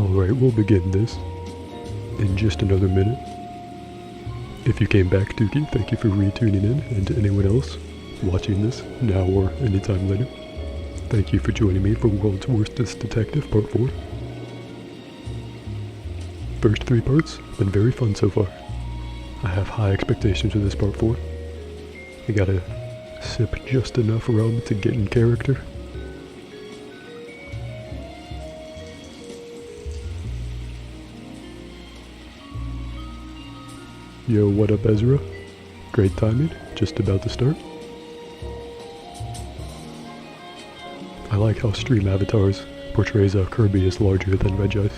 Alright, we'll begin this in just another minute. If you came back, Dookie, thank you for retuning in, and to anyone else watching this now or anytime later, thank you for joining me for World's Worstest Detective Part 4. First 3 parts, been very fun so far. I have high expectations for this Part 4. I gotta sip just enough rum to get in character. Yo, what up, Ezra? Great timing, just about to start. I like how Stream Avatars portrays Kirby as larger than Regice.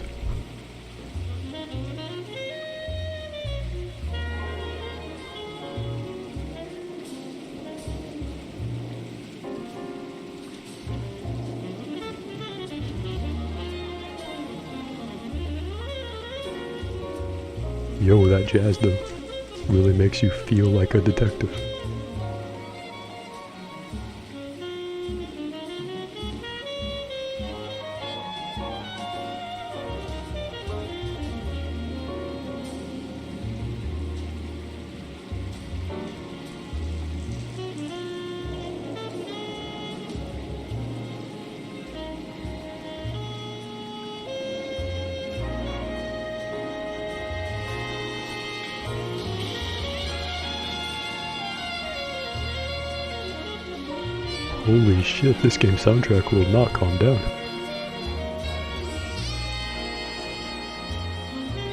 Yo, that jazz though really makes you feel like a detective. Holy shit, this game's soundtrack will not calm down.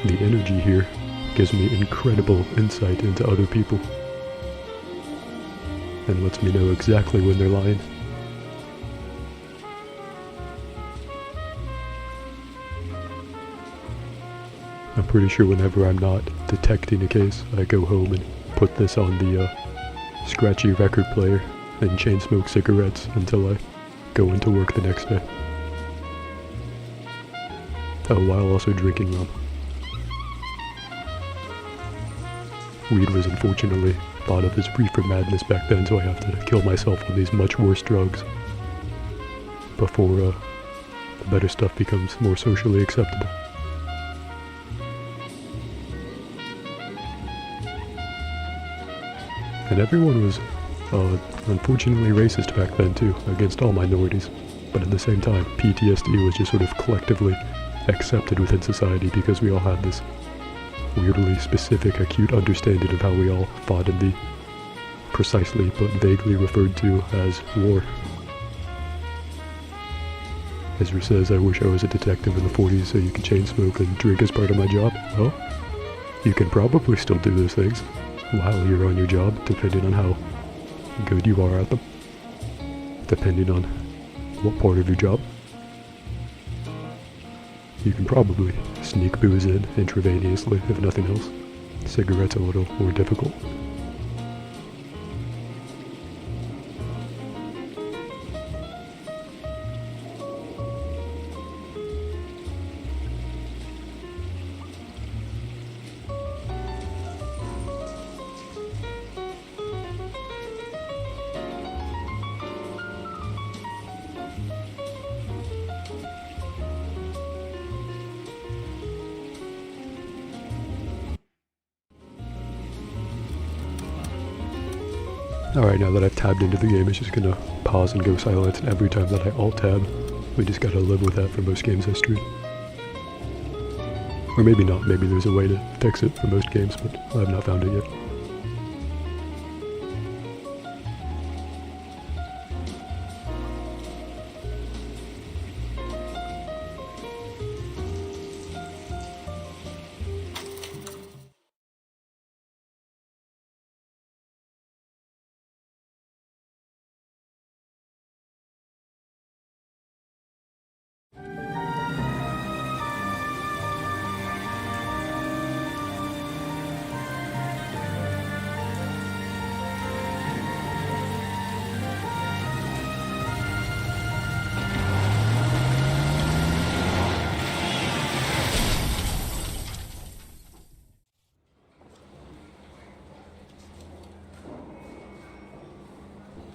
The energy here gives me incredible insight into other people, and lets me know exactly when they're lying. I'm pretty sure whenever I'm not detecting a case, I go home and put this on the scratchy record player and chain smoke cigarettes until I go into work the next day. Oh, while also drinking rum. Weed was unfortunately thought of as reefer madness back then, so I have to kill myself on these much worse drugs before the better stuff becomes more socially acceptable. And everyone was unfortunately racist back then too, against all minorities. But at the same time, PTSD was just sort of collectively accepted within society because we all had this weirdly specific, acute understanding of how we all fought in the precisely but vaguely referred to as war. Ezra says, I wish I was a detective in the 40s so you could chain smoke and drink as part of my job. Well, you can probably still do those things while you're on your job, depending on how good you are at them, depending on what part of your job. You can probably sneak booze in intravenously, if nothing else. Cigarettes a little more difficult. Alright, now that I've tabbed into the game, it's just gonna pause and go silent, and every time that I alt-tab, we just gotta live with that for most games I stream. Or maybe not, maybe there's a way to fix it for most games, but I have not found it yet.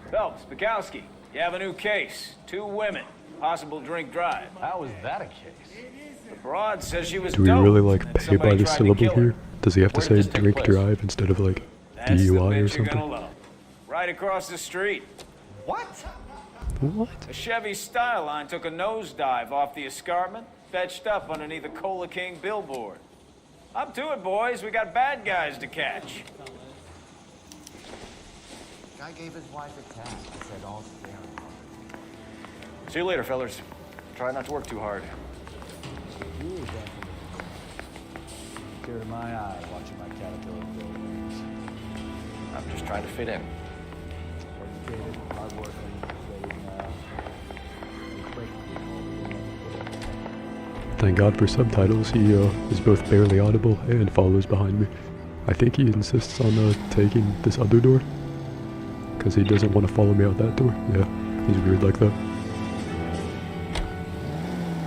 Phelps, Bukowski, you have a new case. 2 women. Possible drink drive. How is that a case? The broad says she was Do we really like doped and pay somebody by the tried to syllable kill her. here? Does he have to Where say did this take drink place? drive instead of like That's the DUI bit or you're gonna something? love. Right across the street. What? What? A Chevy Style Line took a nosedive off the escarpment, fetched up underneath a Cola King billboard. Up to it, boys. We got bad guys to catch. Guy gave his wife a task. I said all fair. See you later, fellas. Try not to work too hard. Tear to my eye watching my caterpillar grow wings. I'm just trying to fit in. Educated, hardworking, Thank God for subtitles. He is both barely audible and follows behind me. I think he insists on taking this other door. Because he doesn't want to follow me out that door. Yeah, he's weird like that.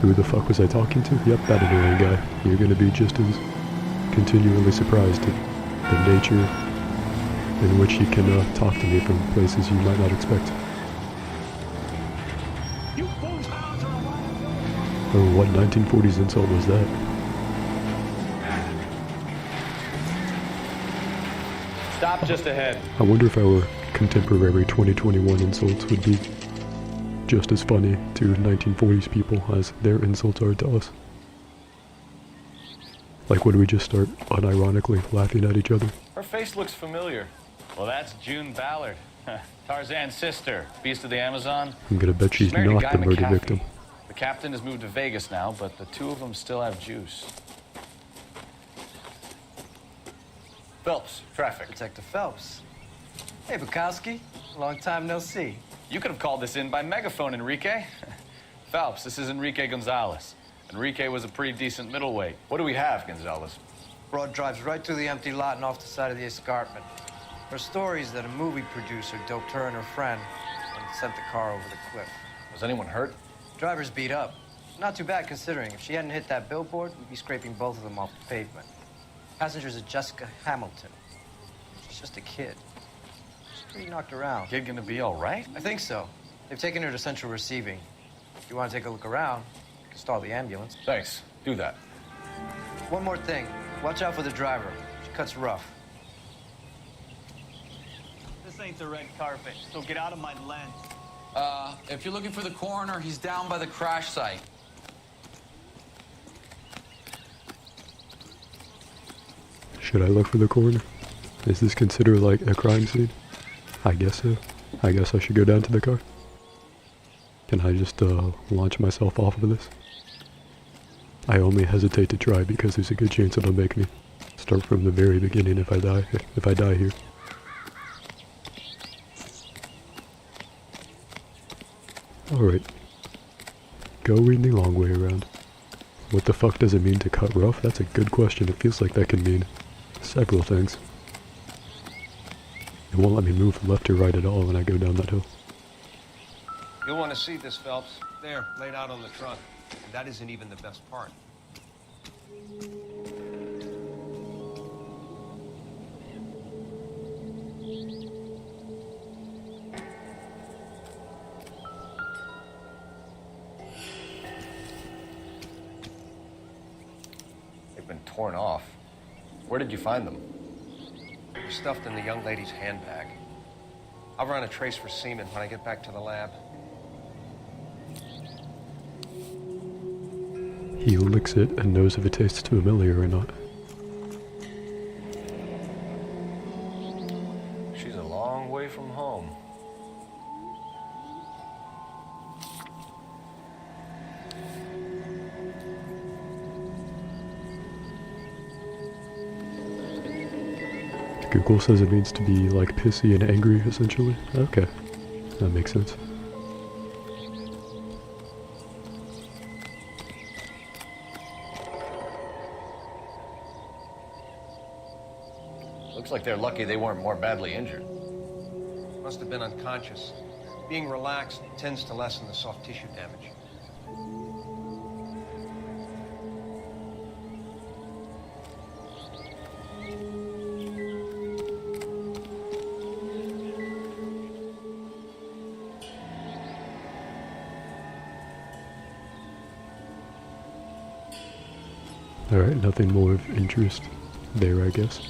Who the fuck was I talking to? Yep, that annoying guy. You're gonna be just as continually surprised at the nature in which he can talk to me from places you might not expect. Oh, what 1940s insult was that? Stop just ahead. I wonder if our contemporary 2021 insults would be just as funny to 1940s people as their insults are to us. Like, would we just start unironically laughing at each other? Her face looks familiar. Well, that's June Ballard, Tarzan's sister, beast of the Amazon. I'm gonna bet she's married to not Guy the murder McCaffrey. victim. The captain has moved to Vegas now, but the two of them still have juice. Phelps, traffic. Detective Phelps. Hey, Bukowski. Long time no see. You could have called this in by megaphone, Enrique. Phelps, this is Enrique Gonzalez. Enrique was a pretty decent middleweight. What do we have, Gonzalez? Broad drives right through the empty lot and off the side of the escarpment. Her story is that a movie producer doped her and her friend and sent the car over the cliff. Was anyone hurt? Driver's beat up. Not too bad considering. If she hadn't hit that billboard, we'd be scraping both of them off the pavement. Passenger's a Jessica Hamilton. She's just a kid. She's pretty knocked around. Kid gonna be all right? I think so. They've taken her to central receiving. If you want to take a look around, you can stall the ambulance. Thanks. Do that. One more thing. Watch out for the driver. She cuts rough. This ain't the red carpet, so get out of my lens. If you're looking for the coroner, he's down by the crash site. Should I look for the coroner? Is this considered like a crime scene? I guess so. I guess I should go down to the car. Can I just launch myself off of this? I only hesitate to try because there's a good chance it'll make me start from the very beginning if I die here. Alright. Going the long way around. What the fuck does it mean to cut rough? That's a good question. It feels like that can mean several things. It won't let me move left or right at all when I go down that hill. You'll want to see this, Phelps. There, laid out on the trunk. And that isn't even the best part. They've been torn off. Where did you find them? They're stuffed in the young lady's handbag. I'll run a trace for semen when I get back to the lab. He licks it and knows if it tastes familiar or not. She's a long way from home. Google says it means to be like pissy and angry, essentially. Okay, that makes sense. Looks like they're lucky they weren't more badly injured. Must have been unconscious. Being relaxed tends to lessen the soft tissue damage. Alright, nothing more of interest there, I guess.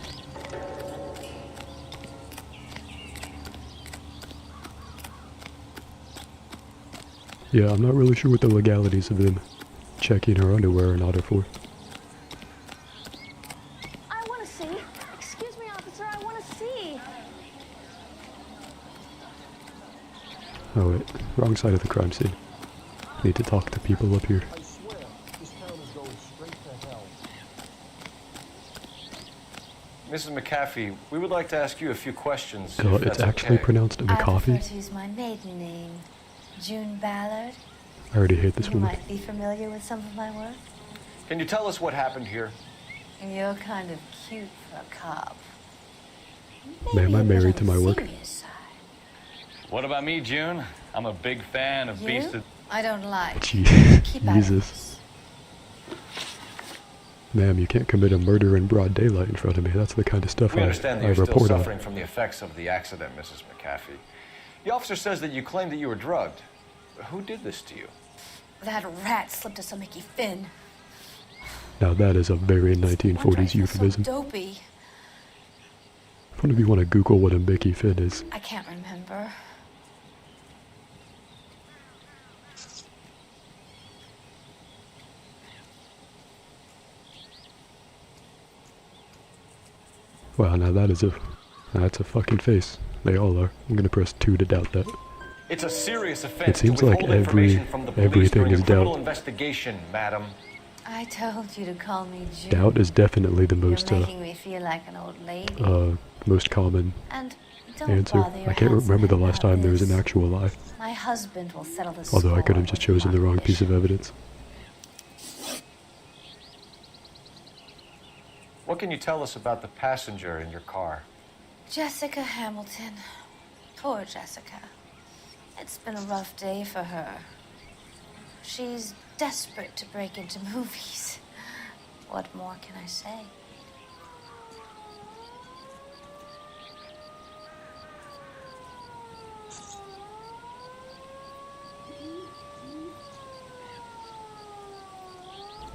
Yeah, I'm not really sure what the legalities of them checking her underwear or not are for. I want to see. Excuse me, officer, I want to see. Oh wait, wrong side of the crime scene. Need to talk to people up here. I swear, this town is going straight to hell. Mrs. McAfee, we would like to ask you a few questions. if God, that's it's actually okay. pronounced I prefer McCoffee. to use my maiden name, June Ballard. I already hate this You woman. might be familiar with some of my work. Can you tell us what happened here? You're kind of cute for a cop. Ma'am, Maybe I'm a bit married on to the my work. serious side. What about me, June? I'm a big fan of You? Beast of... I don't like. Gee, Keep out of Jesus. this. Ma'am, you can't commit a murder in broad daylight in front of me. That's the kind of stuff We I understand that you're still report on. suffering from the effects of the accident, Mrs. McAfee. The officer says that you claimed that you were drugged. Who did this to you? That rat slipped us a Mickey Finn. Now that is a very Wonder I 1940s feel euphemism. So dopey. If one of you want to Google what a Mickey Finn is, I can't remember. wow, now that's a fucking face. They all are. I'm gonna press 2 to doubt that. It's a serious offense It seems to like withhold information from the police everything during a is criminal doubt. investigation, madam. I told you to call me June. Doubt is definitely the You're most making me feel like an old lady. most common And don't answer. bother your I can't handsome remember the head last about time there was an this. actual lie. My husband will settle the Although I score could have just with chosen the wrong piece of Bishop. evidence. What can you tell us about the passenger in your car? Jessica Hamilton. Poor Jessica. It's been a rough day for her. She's desperate to break into movies. What more can I say?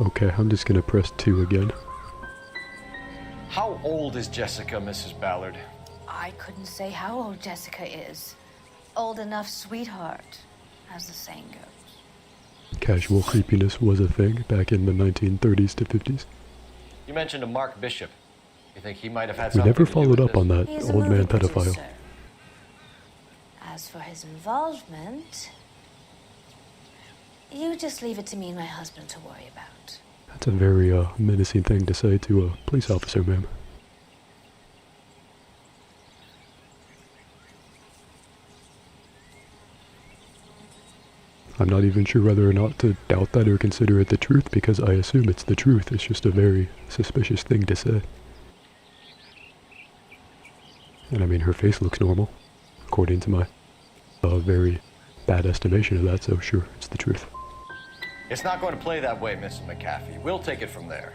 Okay, I'm just gonna press 2 again. How old is Jessica, Mrs. Ballard? I couldn't say how old Jessica is. Old enough, sweetheart, as the saying goes. Casual creepiness was a thing back in the 1930s to 50s. You mentioned a Mark Bishop. You think he might have had We something never to do followed with up on this? that He's a old man movie pedophile. producer. As for his involvement, you just leave it to me and my husband to worry about. That's a very menacing thing to say to a police officer, ma'am. I'm not even sure whether or not to doubt that or consider it the truth, because I assume it's the truth. It's just a very suspicious thing to say. And I mean, her face looks normal, according to my very bad estimation of that, so sure, it's the truth. It's not going to play that way, Mrs. McAfee. We'll take it from there.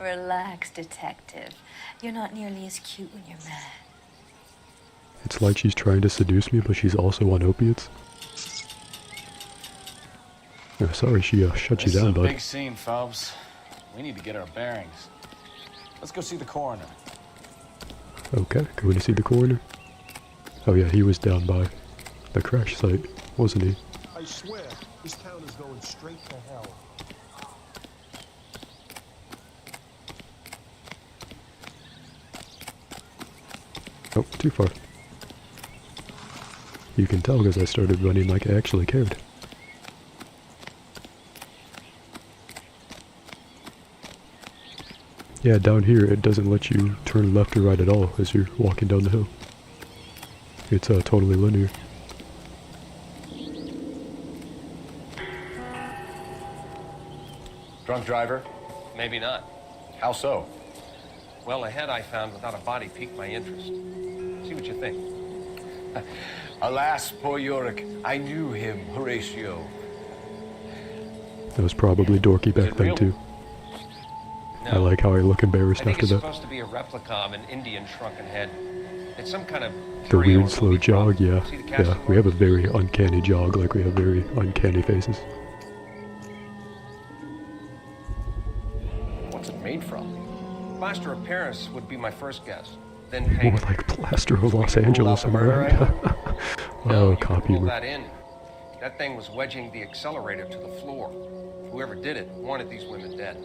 Relax, detective. You're not nearly as cute when you're mad. It's like she's trying to seduce me, but she's also on opiates. Oh, sorry, she shut you This is down, a bud. big scene, Phelps. We need to get our bearings. Let's go see the coroner. Okay, going to see the coroner. Oh yeah, he was down by the crash site, wasn't he? I swear, this town is going straight to hell. Oh, too far. You can tell because I started running like I actually cared. Yeah, down here it doesn't let you turn left or right at all as you're walking down the hill. It's totally linear. Drunk driver? Maybe not. How so? Well, a head I found without a body piqued my interest. See what you think. Alas, poor Yorick. I knew him, Horatio. That was probably dorky back it then real? too. No. I like how I look I embarrassed think after it's that. supposed to be a replica of an Indian shrunken head. It's some kind of The curio weird or slow movie jog, prop. yeah. See the Yeah, casting we have a work? very uncanny jog, like we have very uncanny faces. Plaster of Paris would be my first guess. Then More paint. like plaster of So we Los can rule Angeles, out am I the murder right? angle? No, Oh, you can copy rule me. that in. That thing was wedging the accelerator to the floor. Whoever did it wanted these women dead.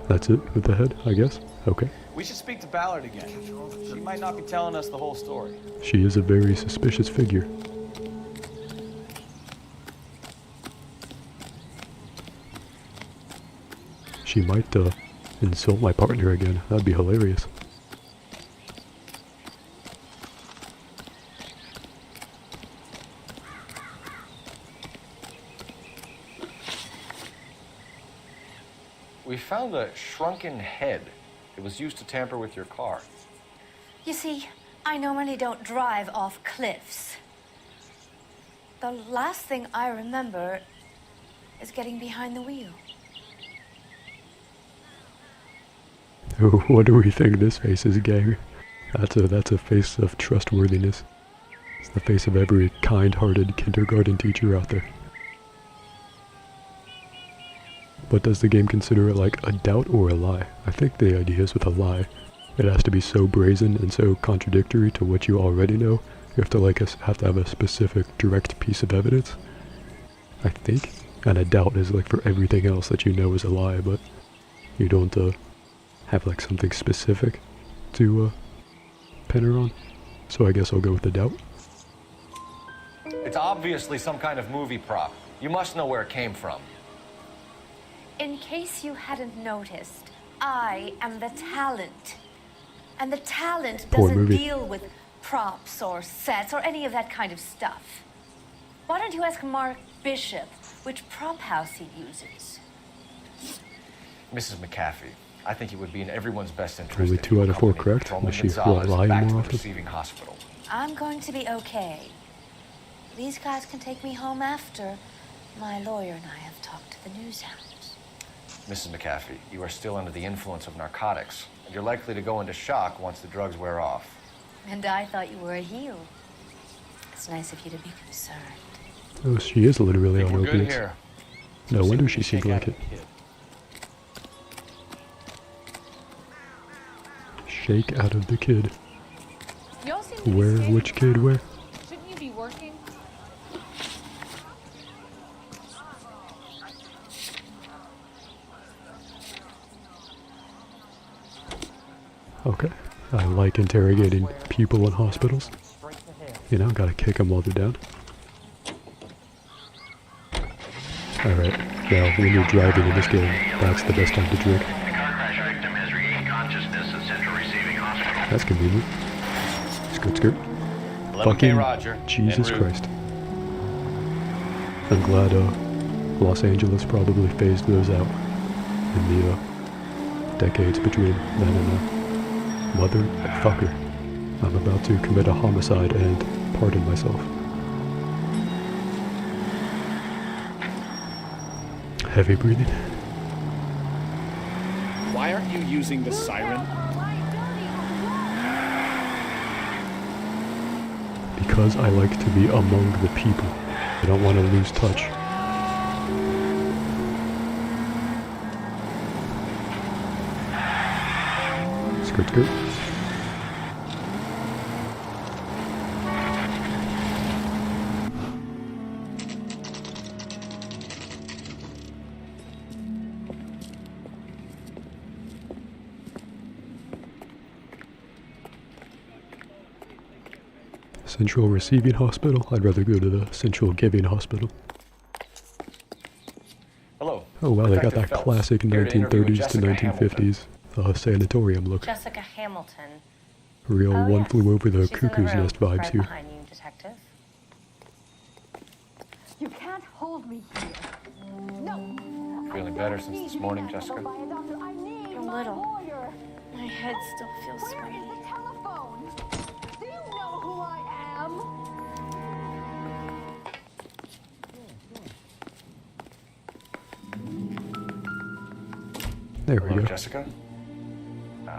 That's it with the head, I guess. Okay. We should speak to Ballard again. She might not be telling us the whole story. She is a very suspicious figure. She might insult my partner again. That'd be hilarious. We found a shrunken head. It was used to tamper with your car. You see, I normally don't drive off cliffs. The last thing I remember is getting behind the wheel. What do we think this face is, gang? That's a face of trustworthiness. It's the face of every kind-hearted kindergarten teacher out there. But does the game consider it like a doubt or a lie? I think the idea is with a lie. It has to be so brazen and so contradictory to what you already know. You have to have to have a specific direct piece of evidence, I think. And a doubt is like for everything else that you know is a lie, but you don't have like something specific to pin her on. So I guess I'll go with the doubt. It's obviously some kind of movie prop. You must know where it came from. In case you hadn't noticed, I am the talent. And the talent Poor doesn't movie. deal with props or sets or any of that kind of stuff. Why don't you ask Mark Bishop which prop house he uses? Mrs. McAfee, I think it would be in everyone's best interest. Only if 2 you out of 4 accompanied correct. Patrolman Was she Gonzalez lying back to more the often? receiving hospital. I'm going to be okay. These guys can take me home after my lawyer and I have talked to the news hounds. Mrs. McAfee, you are still under the influence of narcotics, and you're likely to go into shock once the drugs wear off. And I thought you were a heel. It's nice of you to be concerned. Oh, she is literally on We're good opiates. here. No See wonder what she we seemed shake like out it. of the kid. Shake out of the kid. Y'all seem to be Where? standing Which kid? around. Where? Shouldn't you be working? Okay. I like interrogating people in hospitals. You know, gotta kick them while they're down. Alright, now when you're driving in this game, that's the best time to drink. That's convenient. Skirt, skirt. 11K Fucking Roger. Jesus en route. Christ. I'm glad Los Angeles probably phased those out in the decades between then and now. Motherfucker. I'm about to commit a homicide and pardon myself. Heavy breathing. Why aren't you using the siren? Because I like to be among the people. I don't want to lose touch. Skirt, skirt. Central Receiving Hospital? I'd rather go to the Central Giving Hospital. Hello. Oh wow, they got Detective that Phelps. classic Here to interview 1930s to Jessica 1950s sanatorium look. Jessica Hamilton. Real Oh, One yes. Flew Over the She's in Cuckoo's room, Nest vibes right here. behind you, detective. You can't hold me here. No. Feeling better since this morning, Jessica? A little. My head still feels sweaty. The telephone. Do you know who I am? There we Hello, go. Jessica.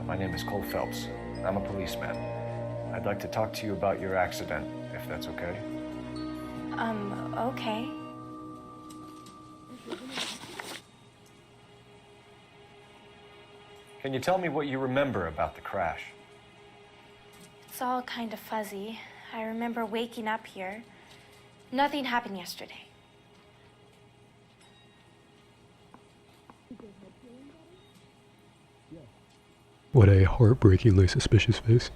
My name is Cole Phelps. I'm a policeman. I'd like to talk to you about your accident, if that's okay. Okay. Can you tell me what you remember about the crash? It's all kind of fuzzy. I remember waking up here. Nothing happened yesterday. What a heartbreakingly suspicious face.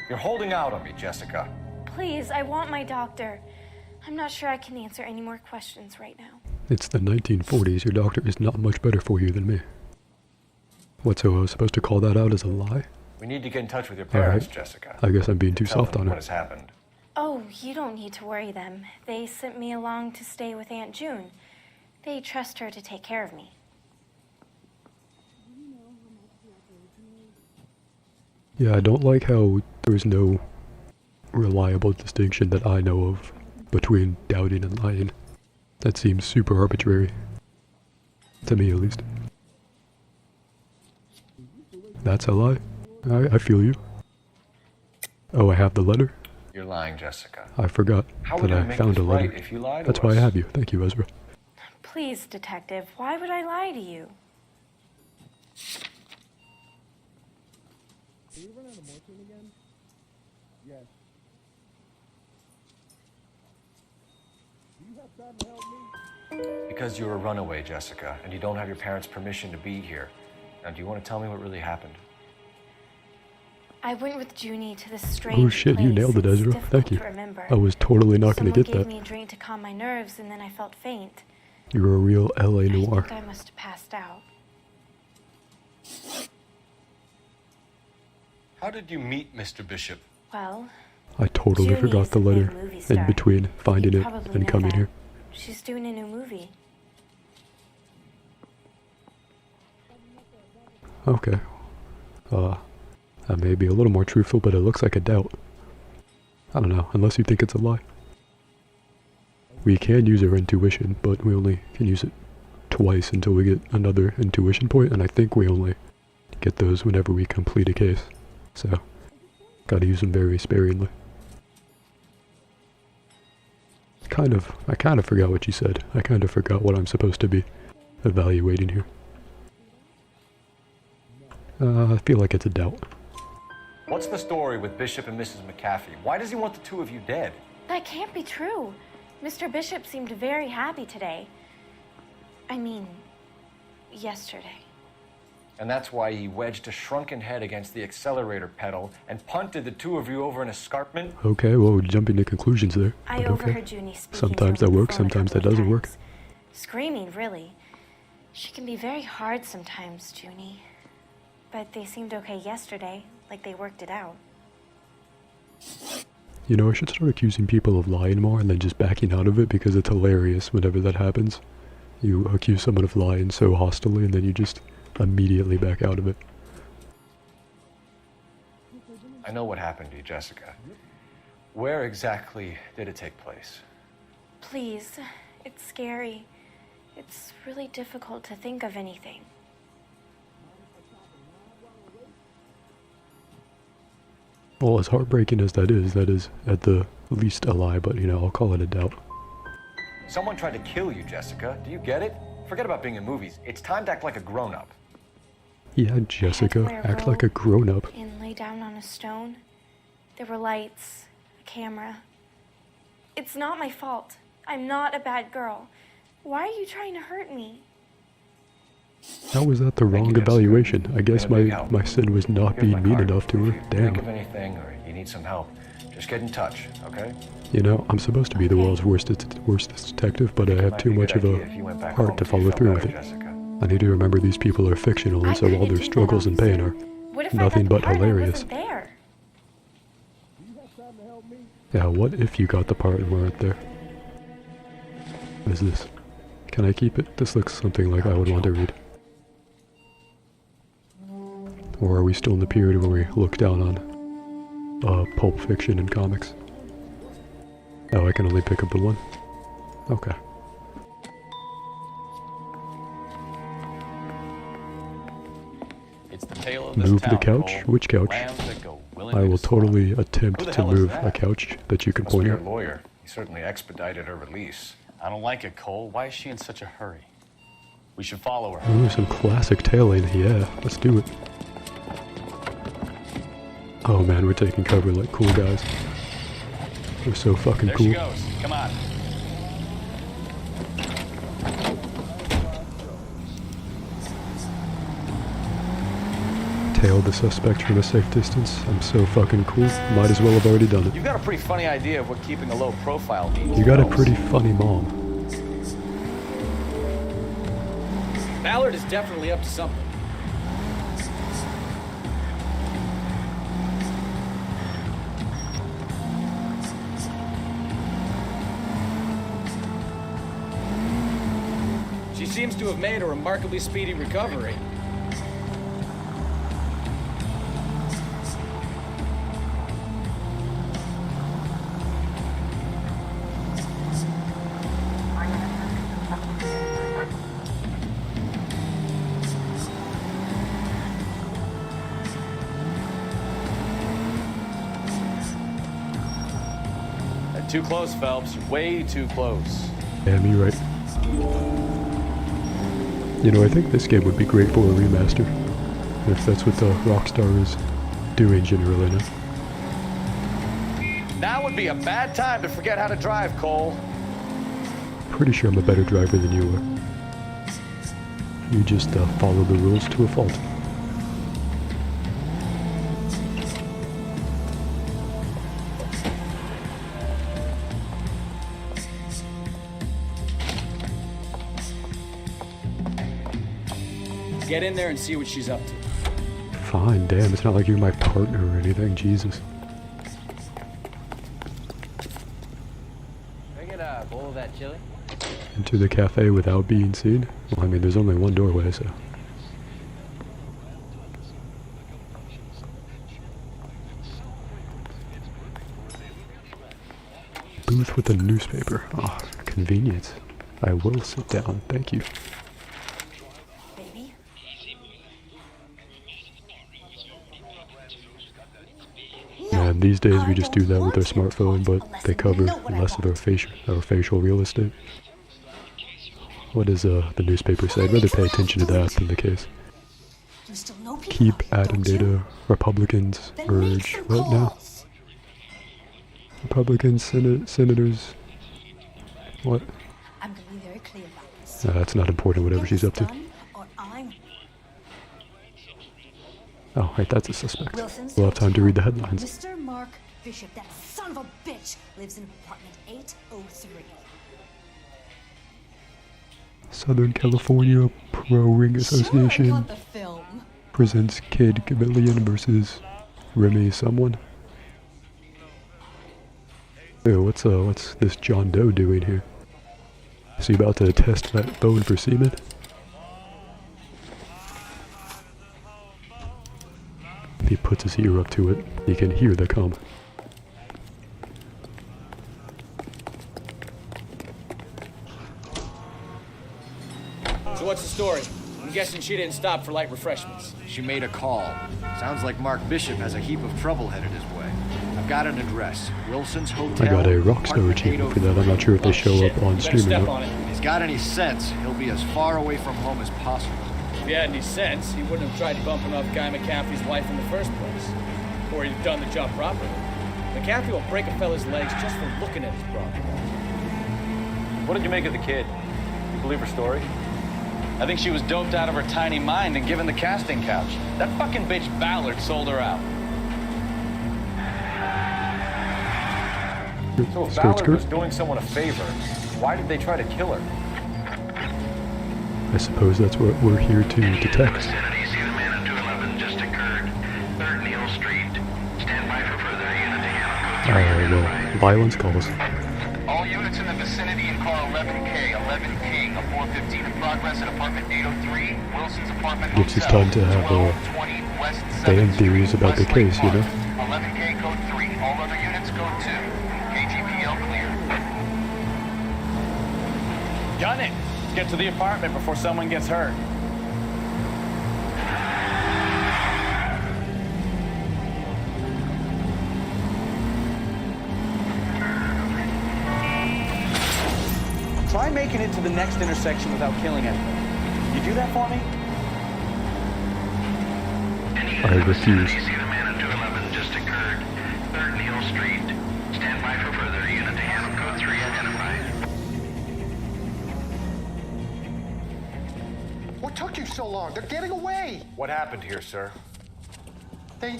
You're holding out on me, Jessica. Please, I want my doctor. I'm not sure I can answer any more questions right now. It's the 1940s. Your doctor is not much better for you than me. What, so I was supposed to call that out as a lie? We need to get in touch with your parents, Alright. Jessica. I guess I'm being too Tell soft them on her. what has happened. Oh, you don't need to worry them. They sent me along to stay with Aunt June. They trust her to take care of me. Yeah, I don't like how there's no reliable distinction that I know of between doubting and lying. That seems super arbitrary. To me, at least. That's a lie? I feel you. Oh, I have the letter? You're lying, Jessica. I forgot How that would I I make found this a letter. right if you lied to That's why I us? have you. Thank you, Ezra. Please, Detective, why would I lie to you? Can you run out of morphine again? Yes. Do you have time to help me? Because you're a runaway, Jessica, and you don't have your parents' permission to be here. Now, do you want to tell me what really happened? I went with Junie to this strange Oh shit, you place. nailed it, It's Ezra. difficult Thank you. to remember. I was totally not going to Someone get gave that. me a drink to calm my nerves, and then I felt faint. You're a real LA I noir. think I must have passed out. How did you meet Mr. Bishop? Well, I totally Junie forgot is the a big letter movie in star. between finding You it probably and know coming that. here. She's doing a new movie. Okay. That may be a little more truthful, but it looks like a doubt. I don't know, unless you think it's a lie. We can use our intuition, but we only can use it twice until we get another intuition point, and I think we only get those whenever we complete a case. So, gotta use them very sparingly. I kind of forgot what you said. I kind of forgot what I'm supposed to be evaluating here. I feel like it's a doubt. What's the story with Bishop and Mrs. McAfee? Why does he want the two of you dead? That can't be true. Mr. Bishop seemed very happy today. I mean, yesterday. And that's why he wedged a shrunken head against the accelerator pedal and punted the two of you over an escarpment? Okay, well, jumping to conclusions there. I But okay. overheard Junie speaking Sometimes to her that on the works, phone a sometimes that couple of doesn't work. times. Screaming, really. She can be very hard sometimes, Junie. But they seemed okay yesterday, like they worked it out. You know, I should start accusing people of lying more and then just backing out of it because it's hilarious whenever that happens. You accuse someone of lying so hostilely and then you just immediately back out of it. I know what happened to you, Jessica. Where exactly did it take place? Please, it's scary. It's really difficult to think of anything. Well, as heartbreaking as that is at the least a lie, but you know, I'll call it a doubt. Someone tried to kill you, Jessica. Do you get it? Forget about being in movies. It's time to act like a grown-up. Yeah, Jessica, wear a act like a robe grown-up. And lay down on a stone. There were lights, a camera. It's not my fault. I'm not a bad girl. Why are you trying to hurt me? How was that the wrong evaluation? I guess my sin was not Here's my being mean card. enough to If her. you think of Damn. anything or you need some help, just get in touch, okay? You know, I'm supposed to be the world's worstest detective, but I have too much of a heart to follow through with it. I need to remember these people are fictional, and so all their struggles and pain are What if I nothing got the but part and I hilarious. wasn't there? Yeah, what if you got the part and weren't there? What is this? Can I keep it? This looks something like I would want to read. Or are we still in the period where we look down on pulp fiction and comics? Oh, I can only pick up the one? Okay. It's the tale of this Move the town, couch? Cole. Which couch? Lambs that go willingly I will to slaughter. totally Who attempt the to hell is move that? a couch that you can Must be point your at. lawyer. He certainly expedited her release. I don't like it, Cole. Why is she in such a hurry? We should follow her. Ooh, some classic tailing. Yeah, let's do it. Oh man, we're taking cover like cool guys. We're so fucking There cool. she goes. Come on. Tail the suspect from a safe distance. I'm so fucking cool. Might as well have already done it. You've got a pretty funny idea of what keeping a low profile means. You got a pretty funny mom. Ballard is definitely up to something. She seems to have made a remarkably speedy recovery. Too close, Phelps. Way too close. Damn, you're right. You know, I think this game would be great for a remaster. If that's what the Rockstar is doing generally now. Now would be a bad time to forget how to drive, Cole. Pretty sure I'm a better driver than you are. You just follow the rules to a fault. Get in there and see what she's up to. Fine, damn, it's not like you're my partner or anything, Jesus. Can I get a bowl of that chili? Into the cafe without being seen? Well, I mean, there's only one doorway, so... Booth with a newspaper. Ah, convenience. I will sit down, thank you. Man, these days we just do that with our smartphone, but they cover less of our facial real estate. What does the newspaper say? I'd rather pay attention to that than the case. Keep adding data. Republicans urge what now? Republican senators. What? I'm going to be very clear about this. That's not important, whatever she's up to. Oh, wait, that's a suspect. We'll have time to read the headlines. Mr. Mark Bishop, that son of a bitch, lives in apartment 803. Southern California Pro Ring Association Sure, I got the film. presents Kid Chameleon versus Remy someone. Ew, what's this John Doe doing here? Is he about to test that bone for semen? If he puts his ear up to it, he can hear the cum. So what's the story? I'm guessing she didn't stop for light refreshments. She made a call. Sounds like Mark Bishop has a heap of trouble headed his way. I've got an address. Wilson's Hotel. I got a Rockstar achievement for that. I'm not sure if they show up on stream or not. If he's got any sense, he'll be as far away from home as possible. If he had any sense, he wouldn't have tried bumping off Guy McCaffrey's wife in the first place. Or he'd have done the job properly. McCaffrey will break a fella's legs just for looking at his property. What did you make of the kid? You believe her story? I think she was doped out of her tiny mind and given the casting couch. That fucking bitch Ballard sold her out. So if Ballard was doing someone a favor, why did they try to kill her? I suppose that's what we're here to detect. Well, violence calls. All units in the vicinity in car 11K, 11 King, a 415 in progress at apartment 803, Wilson's apartment. Gives us time to have fan theories about the case, you know? 11K code 3, all other units code 2. KGPL clear. Gun it! Let's get to the apartment before someone gets hurt. Try making it to the next intersection without killing anyone. you do that for me? I refuse. See the man at 211 just occurred. 3rd Neal Street. Stand by for further. Unit to handle code 3 identified. What took you so long? They're getting away. What happened here, sir? They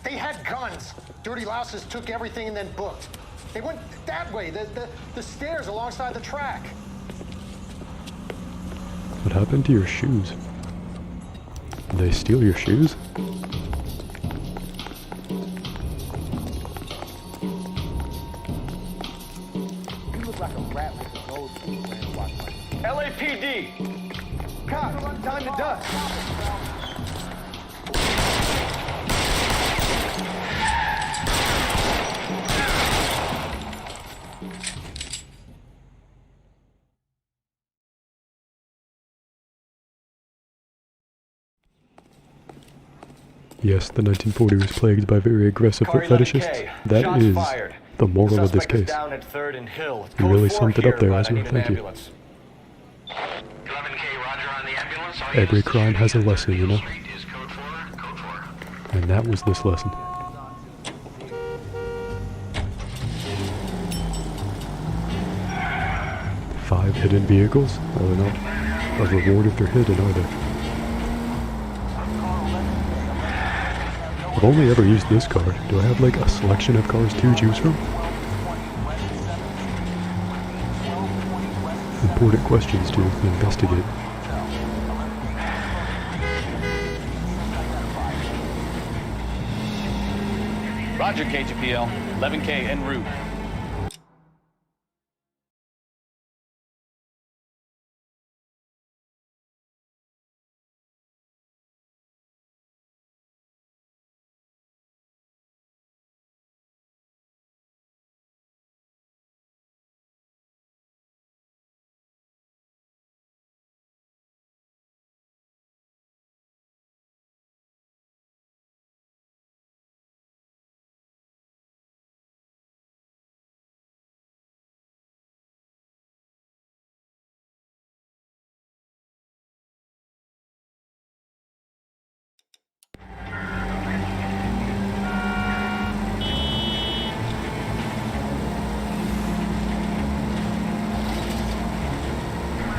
had guns. Dirty louses took everything and then booked. They went that way, the stairs alongside the track. What happened to your shoes? Did they steal your shoes? You look like a rat with a nose full of watch like LAPD! Cops, time to dust. Yes, the 1940 was plagued by very aggressive foot fetishists. That is the moral of this case. Down at 3rd and Hill. You really summed it up there, Ezra. Thank you. 11K, roger on the ambulance. Every crime has a lesson, you know? And that was this lesson. Five hidden vehicles? Well, they're not a reward if they're hidden, are they? I've only ever used this card. Do I have like a selection of cars to choose from? Important questions to investigate. Roger, KGPL. 11K en route.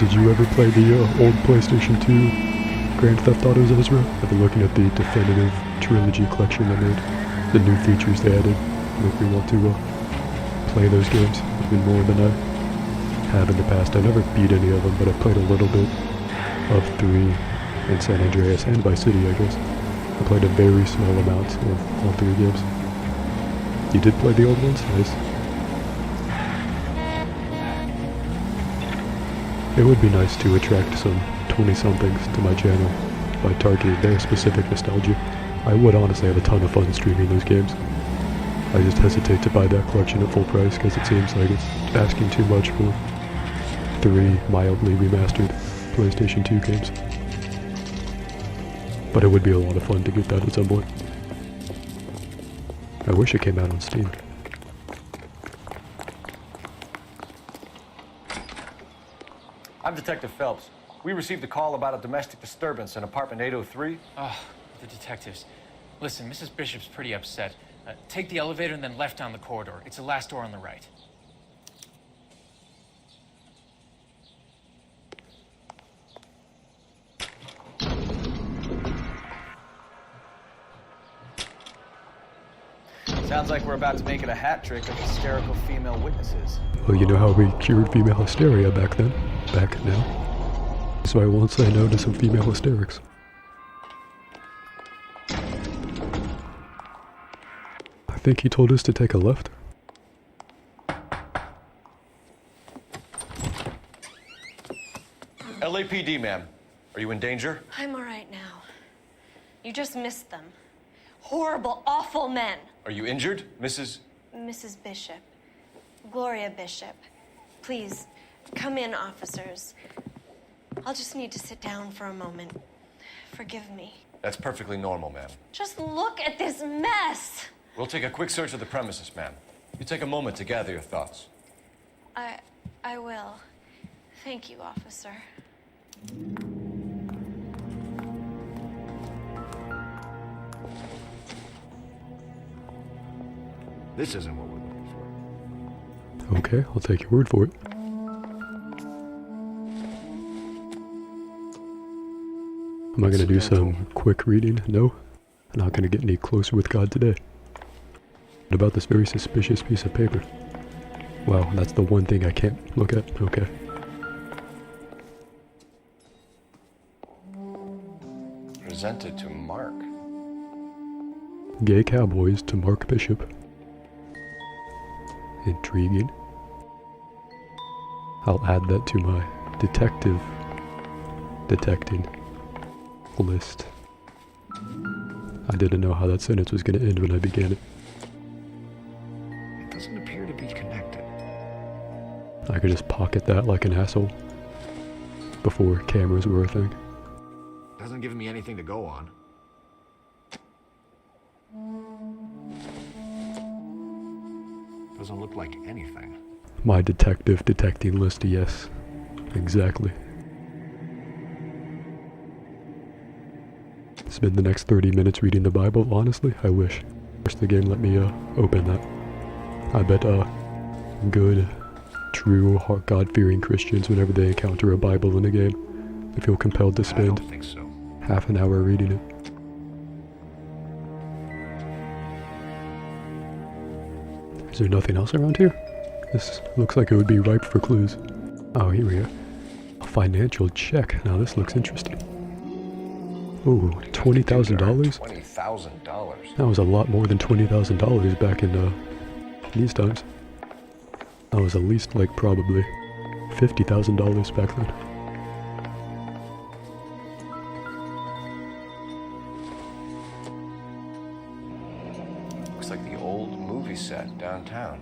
Did you ever play the old PlayStation 2 Grand Theft Autos, Ezra? I've been looking at the definitive trilogy collection they made. The new features they added make me want to play those games even more than I have in the past. I never beat any of them, but I played a little bit of 3 and San Andreas and Vice City, I guess. I played a very small amount of all 3 games. You did play the old ones? Nice. It would be nice to attract some 20-somethings to my channel by targeting their specific nostalgia. I would honestly have a ton of fun streaming those games. I just hesitate to buy that collection at full price because it seems like it's asking too much for 3 mildly remastered PlayStation 2 games. But it would be a lot of fun to get that at some point. I wish it came out on Steam. I'm Detective Phelps. We received a call about a domestic disturbance in apartment 803. Oh, the detectives. Listen, Mrs. Bishop's pretty upset. Take the elevator and then left down the corridor. It's the last door on the right. Sounds like we're about to make it a hat trick of hysterical female witnesses. Well, you know how we cured female hysteria back then? Back now? So I won't say no to some female hysterics. I think he told us to take a left. LAPD, ma'am. Are you in danger? I'm all right now. You just missed them. Horrible, awful men. Are you injured, Mrs. Mrs. Bishop. Gloria Bishop. Please, come in, officers. I'll just need to sit down for a moment. Forgive me. That's perfectly normal, ma'am. Just look at this mess. We'll take a quick search of the premises, ma'am. You take a moment to gather your thoughts. I will. Thank you, officer. This isn't what we're looking for. Okay, I'll take your word for it. Am I gonna do some quick reading? No. I'm not gonna get any closer with God today. What about this very suspicious piece of paper? Wow, that's the one thing I can't look at. Okay. Presented to Mark. Gay cowboys to Mark Bishop. Intriguing. I'll add that to my detecting list. I didn't know how that sentence was going to end when I began it. It doesn't appear to be connected. I could just pocket that like an asshole before cameras were a thing. Doesn't give me anything to go on. Doesn't look like anything. My detecting list, yes. Exactly. Spend the next 30 minutes reading the Bible, honestly, I wish. First the game let me open that. I bet good, true, God-fearing Christians, whenever they encounter a Bible in a game, they feel compelled to spend half an hour reading it. Is there nothing else around here? This looks like it would be ripe for clues. Oh, here we go. A financial check. Now this looks interesting. Ooh, $20,000? $20,000. That was a lot more than $20,000 back in these times. That was at least like probably $50,000 back then. Looks like the old movie set downtown.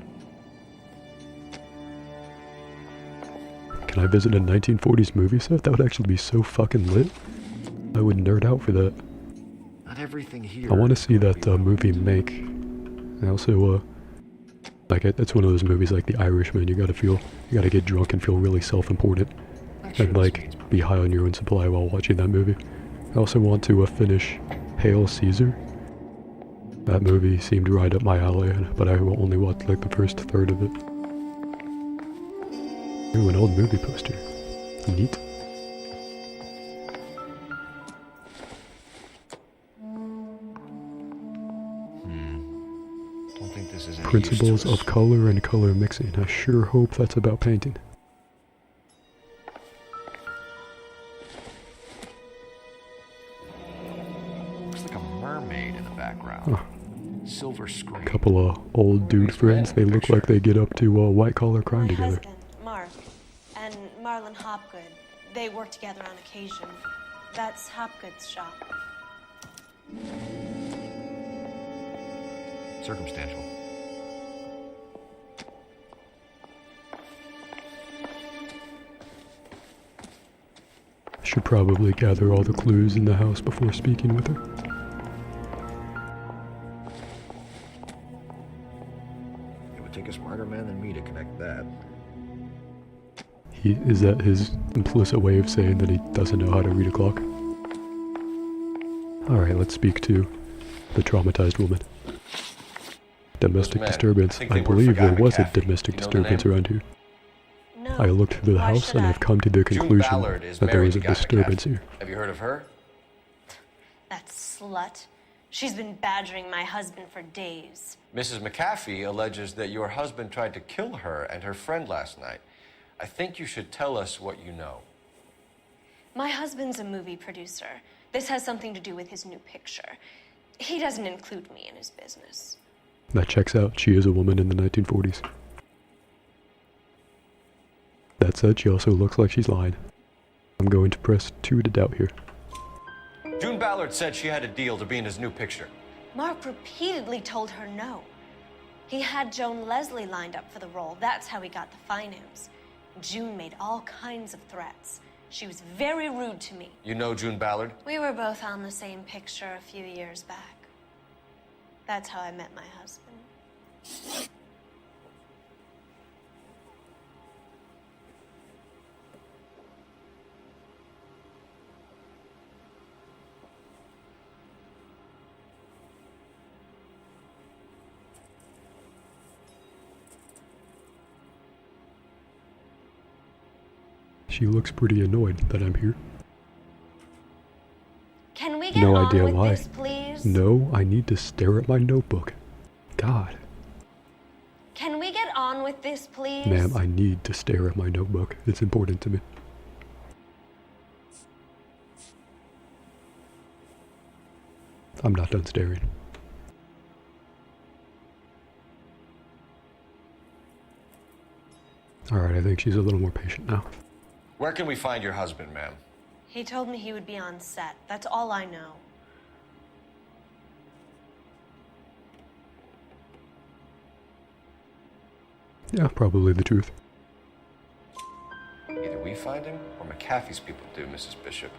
Can I visit a 1940s movie set? That would actually be so fucking lit. I would nerd out for that. Not everything here. I want to see that movie Make. I also, like, it's one of those movies like The Irishman. You gotta get drunk and feel really self-important. And, like, be high on your own supply while watching that movie. I also want to finish Hail Caesar. That movie seemed right up my alley, but I only watched, like, the first third of it. Ooh, an old movie poster. Neat. Principles of color and color mixing. I sure hope that's about painting. Looks like a mermaid in the background. Huh. Silver screen. Couple of old dude friends. They look like they get up to white collar crime together. Husband, Mark, and Marlon Hopgood. They work together on occasion. That's Hopgood's shop. Circumstantial. I should probably gather all the clues in the house before speaking with her. It would take a smarter man than me to connect that. Is that his implicit way of saying that he doesn't know how to read a clock? Alright, let's speak to the traumatized woman. Domestic disturbance. I believe there was a domestic disturbance around here. No. I looked through the house and I've come to the conclusion that there was a disturbance here. Have you heard of her? That slut. She's been badgering my husband for days. Mrs. McAfee alleges that your husband tried to kill her and her friend last night. I think you should tell us what you know. My husband's a movie producer. This has something to do with his new picture. He doesn't include me in his business. That checks out. She is a woman in the 1940s. That said, she also looks like she's lying. I'm going to press 2 to doubt here. June Ballard said she had a deal to be in his new picture. Mark repeatedly told her no. He had Joan Leslie lined up for the role. That's how he got the finance. June made all kinds of threats. She was very rude to me. You know June Ballard? We were both on the same picture a few years back. That's how I met my husband. She looks pretty annoyed that I'm here. Can we get No on idea with why. this, please? No, I need to stare at my notebook. God. Can we get on with this, please? Ma'am, I need to stare at my notebook. It's important to me. I'm not done staring. Alright, I think she's a little more patient now. Where can we find your husband, ma'am? He told me he would be on set. That's all I know. Yeah, probably the truth. Either we find him or McAfee's people do, Mrs. Bishop.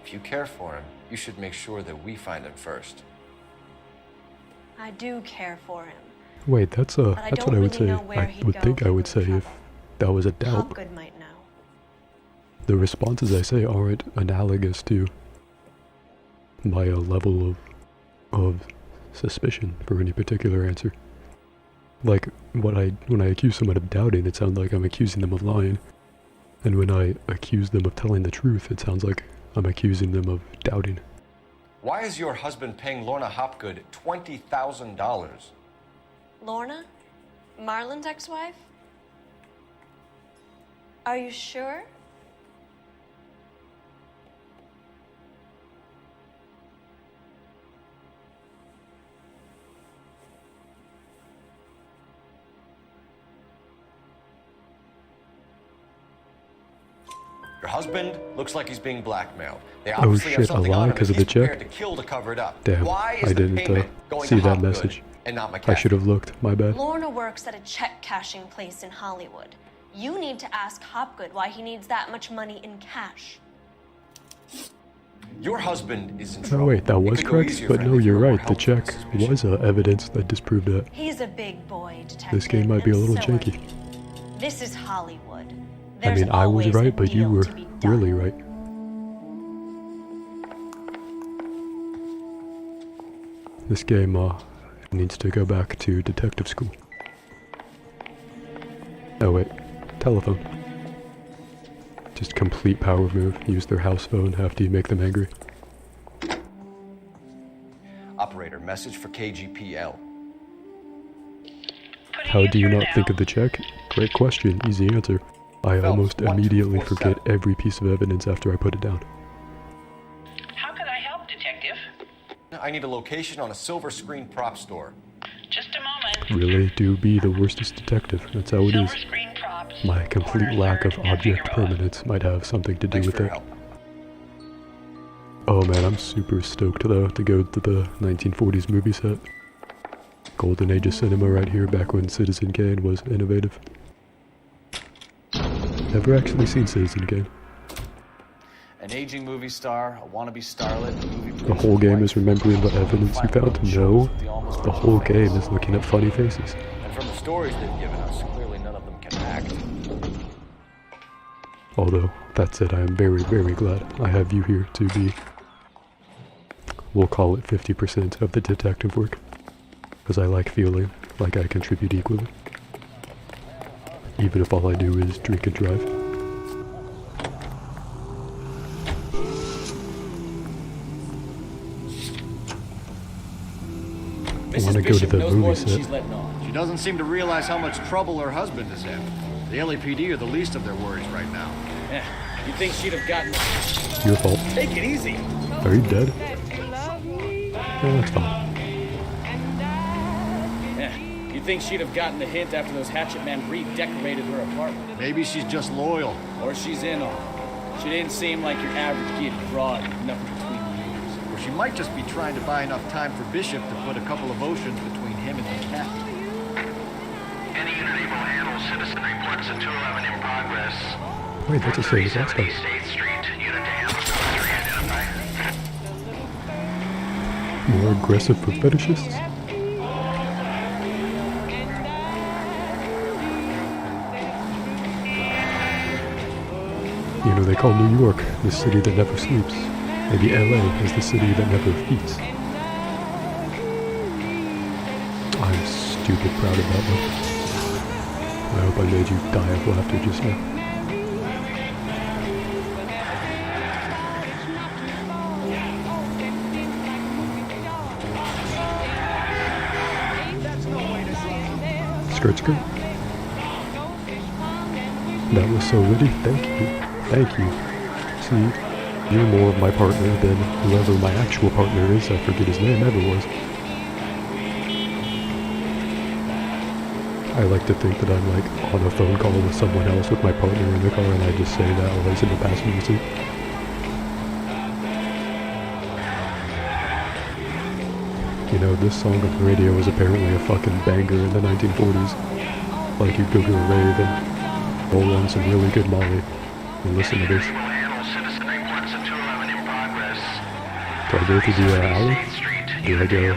If you care for him, you should make sure that we find him first. I do care for him. Wait, that's what I would say. I would think I would say if that was a doubt. Hopgood might know. The responses I say aren't analogous to my level of suspicion for any particular answer. Like, when I accuse someone of doubting, it sounds like I'm accusing them of lying. And when I accuse them of telling the truth, it sounds like I'm accusing them of doubting. Why is your husband paying Lorna Hopgood $20,000? Lorna? Marlon's ex-wife? Are you sure? Your husband looks like he's being blackmailed. They Oh obviously have shit, a something lie on him because and of the he's prepared check? to kill to cover it up. Damn, Why is I the didn't payment going see to that Hopgood message. and not McAfee? I should have looked, my bad. Lorna works at a check-cashing place in Hollywood. You need to ask Hopgood why he needs that much money in cash. Your husband is in Oh trouble. wait, that It was could go correct, easier but for him no, if you you're were more right, the helpful, check Mrs. Bishop. was evidence that disproved that. He's a big boy, detective. This game might be a and little so are janky. you. This is Hollywood. I There's mean, I was always a right, but you deal were to be done. really right. This game needs to go back to detective school. Oh wait, telephone. Just complete power move. Use their house phone after you make them angry. Operator, message for KGPL. How do you not think of the check? Great question, easy answer. I almost immediately forget every piece of evidence after I put it down. How can I help, Detective? I need a location on a silver screen prop store. Just a moment. Really do be the worstest detective, that's how it is. My complete lack of object permanence might have something to do with it. Oh man, I'm super stoked though to go to the 1940s movie set. Golden age of cinema right here, back when Citizen Kane was innovative. Never actually seen Citizen Kane. An aging movie star, a wannabe starlet, a movie The whole game is remembering what evidence you found? No. The whole game is looking at funny faces. And from the stories they've given us, clearly none of them can act. Although, that said, I am very, very glad I have you here to be, we'll call it 50% of the detective work. Because I like feeling like I contribute equally. Even if all I do is drink and drive. I want to go to the movie set. She doesn't seem to realize how much trouble her husband is in. The LAPD are the least of their worries right now. Yeah, you think she'd have gotten... Your fault. Take it easy. Are you dead? Yeah, that's fine. Yeah, you think she'd have gotten the hint after those hatchet men redecorated her apartment. Maybe she's just loyal. Or she's in on it. She didn't seem like your average giddy broad with nothing between the ears. Or she might just be trying to buy enough time for Bishop to put a couple of oceans between him and the cat. Any unit able to handle citizen reports at 211 in progress. Wait, that's the same as last time. 8th Street, unit to handle code 3 identified. More aggressive for fetishists? You know, they call New York the city that never sleeps. Maybe LA is the city that never eats. I'm stupid proud of that one. I hope I made you die of laughter just now. skirt skirt. That was so witty. Thank you. Thank you. See, you're more of my partner than whoever my actual partner is. I forget his name ever was. I like to think that I'm like on a phone call with someone else with my partner in the car and I just say that while he's in the passenger seat. You know, this song on the radio was apparently a fucking banger in the 1940s. Like you'd go to a rave and roll on some really good Molly and listen to this. Do I go to the alley? Do I go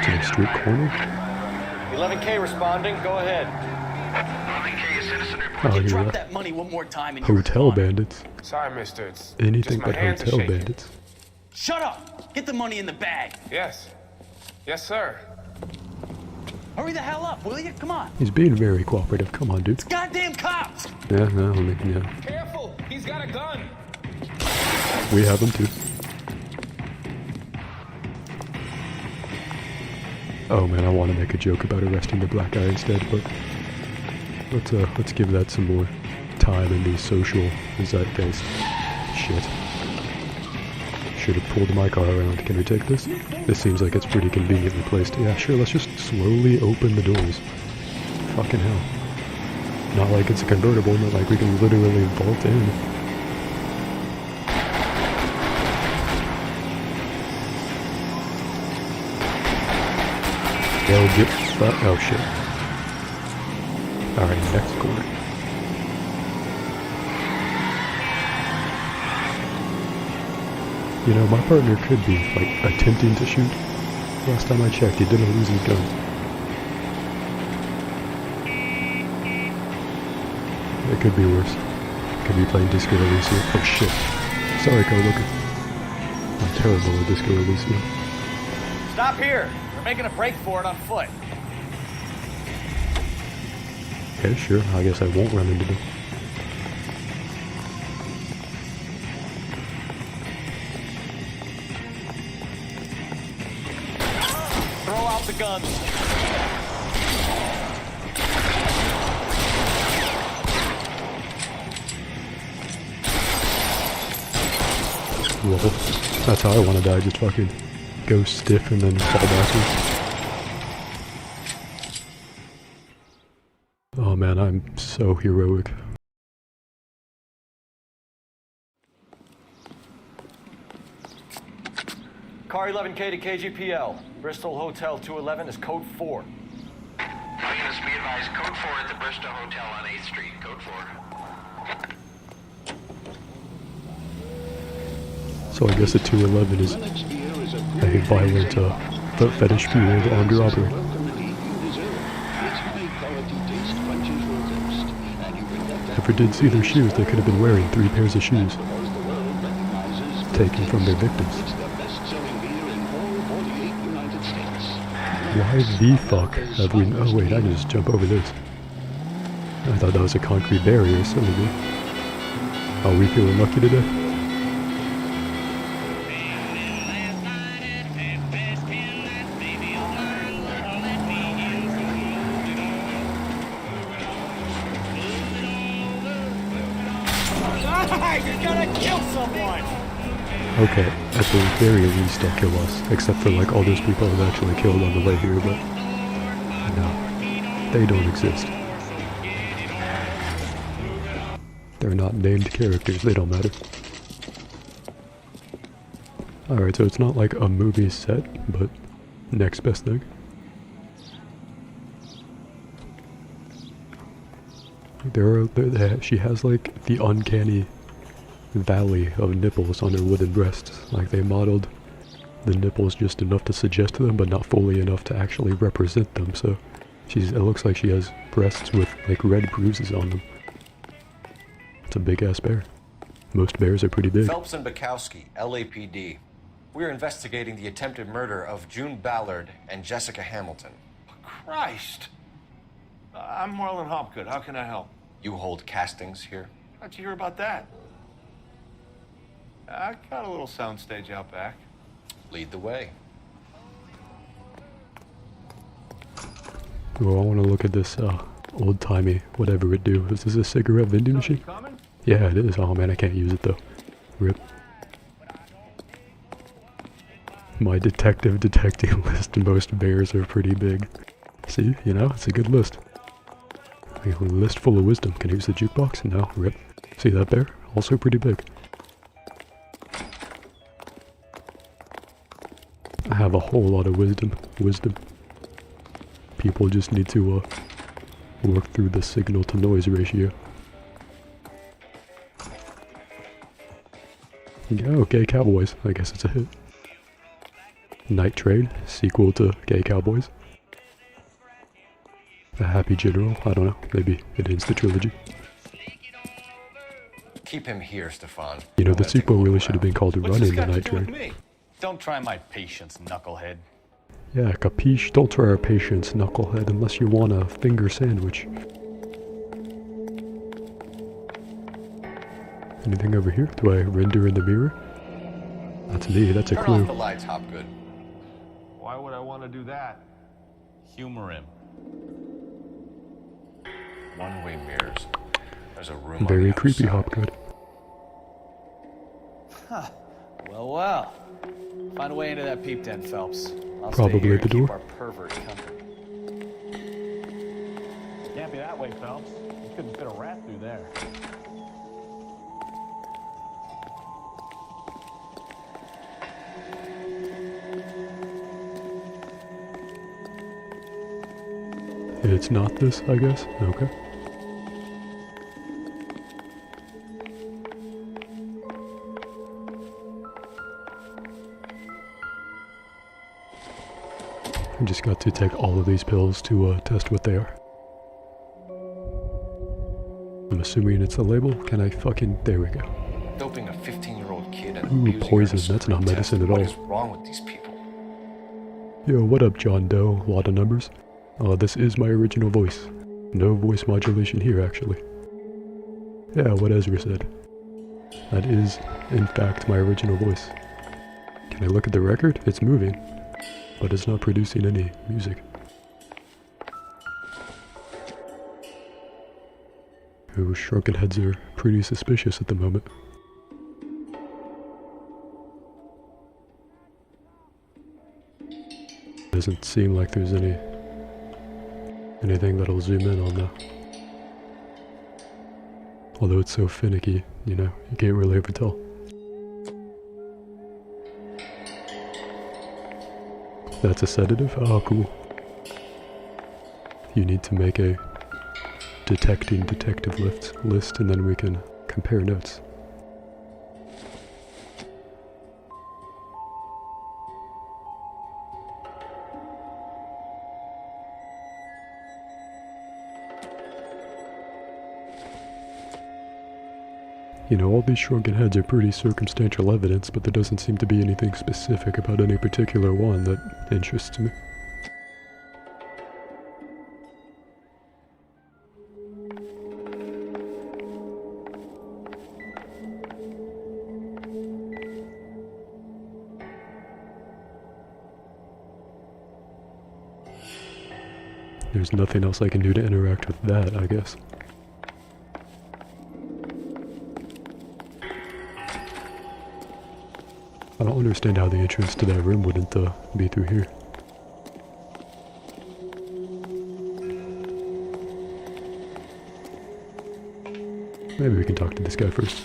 to the street corner? 11K responding, go ahead. Oh, you're Drop right. that money one more time and Hotel bandits. Sorry, mister. It's Anything just my but hands are hotel shaking. bandits. Shut up! Get the money in the bag. Yes. Yes, sir. Hurry the hell up, will you? Come on. He's being very cooperative. Come on, dude. It's goddamn cops! Yeah, no, yeah. Careful! He's got a gun! We have him too. Oh man, I want to make a joke about arresting the black guy instead, but let's give that some more time in the social zeitgeist. Shit. Should have pulled my car around. Can we take this? This seems like it's pretty conveniently placed. Yeah, sure, let's just slowly open the doors. Fucking hell. Not like it's a convertible, not like we can literally vault in. Yo, get fuck. Oh shit. Alright, next corner. You know, my partner could be, like, attempting to shoot. Last time I checked, he didn't lose his gun. It could be worse. Could be playing Disco Elysium. Oh shit. Sorry, coworker. I'm terrible at Disco Elysium. Stop here. We're making a break for it on foot. Okay, sure. I guess I won't run into them. Throw out the guns. Lol. That's how I want to die. Just fucking go stiff and then fall backwards. Oh man, I'm so heroic. Car 11K to KGPL. Bristol Hotel 211 is code 4. All units be advised, code 4 at the Bristol Hotel on 8th Street. Code 4. So I guess a 211 is a violent foot fetish fueled armed robbery. If did see their shoes, they could have been wearing 3 pairs of shoes taken from their victims. Why the fuck have we... Oh wait, I can just jump over this. I thought that was a concrete barrier, silly me. Are we feeling lucky today? You're gonna kill someone! Okay, at the very least they'll kill us, except for like all those people I've actually killed on the way here, but no, they don't exist. They're not named characters, they don't matter. Alright, so it's not like a movie set, but next best thing. She has like the uncanny valley of nipples on her wooden breasts. Like they modeled the nipples just enough to suggest them, but not fully enough to actually represent them. So it looks like she has breasts with like red bruises on them. It's a big ass bear. Most bears are pretty big. Phelps and Bukowski, LAPD. We're investigating the attempted murder of June Ballard and Jessica Hamilton. Christ. I'm Marlon Hopgood. How can I help? You hold castings here? How'd you hear about that? I got a little soundstage out back. Lead the way. Well, I want to look at this old-timey whatever it do. Is this a cigarette vending machine? Yeah, it is. Oh man, I can't use it though. Rip. My detecting list, most bears are pretty big. See, you know, it's a good list. A list full of wisdom. Can I use the jukebox? No, rip. See that bear? Also pretty big. I have a whole lot of wisdom. People just need to work through the signal to noise ratio. Yeah, okay, Cowboys. I guess it's a hit. Night Train, sequel to Gay Cowboys. A Happy General, I don't know, maybe it ends the trilogy. Keep him here, Stefan. You know, the sequel really should have been called Running the Night Train. Don't try my patience, knucklehead. Yeah, capiche? Don't try our patience, knucklehead, unless you want a finger sandwich. Anything over here? Do I render in the mirror? That's me, that's a clue. Turn off the lights, Hopgood. Why would I want to do that? Humor him. One-way mirrors. There's a room Very on the creepy, other side. Hopgood. Huh. Well. Find a way into that peep den, Phelps. I'll Probably stay here at the and keep door. our pervert company. Can't be that way, Phelps. You couldn't fit a rat through there. It's not this, I guess? Okay. I just got to take all of these pills to test what they are. I'm assuming it's a label. Can I fucking... There we go. Doping a 15-year-old kid and Ooh, abusing poison. her That's not pretest. medicine at What all. is wrong with these people? Yo, what up, John Doe? A lot of numbers. This is my original voice. No voice modulation here, actually. Yeah, what Ezra said. That is, in fact, my original voice. Can I look at the record? It's moving, but it's not producing any music. Oh, shrunken heads are pretty suspicious at the moment. Doesn't seem like there's anything that'll zoom in on though. Although it's so finicky, you know, you can't really ever tell. That's a sedative? Oh, cool. You need to make a detecting detective list and then we can compare notes. You know, all these shrunken heads are pretty circumstantial evidence, but there doesn't seem to be anything specific about any particular one that interests me. There's nothing else I can do to interact with that, I guess. I don't understand how the entrance to that room wouldn't be through here. Maybe we can talk to this guy first.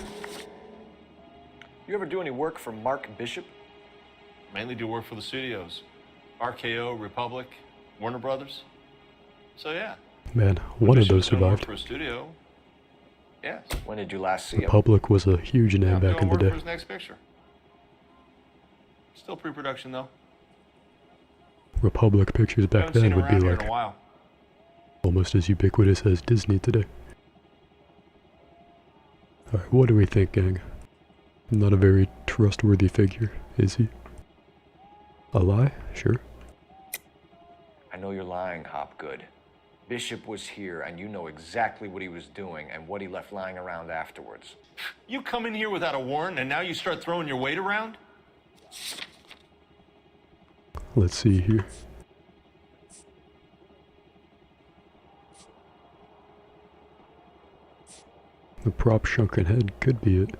You ever do any work for Mark Bishop? Mainly do work for the studios. RKO, Republic, Warner Brothers. So yeah. Man, one of those survived. For a studio. Yes. When did you last see him? Republic was a huge name back in the Work day. for his next picture. Still pre-production though. Republic pictures back Haven't seen then him would be around here like in a while. almost as ubiquitous as Disney today. Alright, what do we think, gang? Not a very trustworthy figure, is he? A lie? Sure. I know you're lying, Hopgood. Bishop was here, and you know exactly what he was doing and what he left lying around afterwards. You come in here without a warrant and now you start throwing your weight around? Let's see here. The prop shrunken head could be it.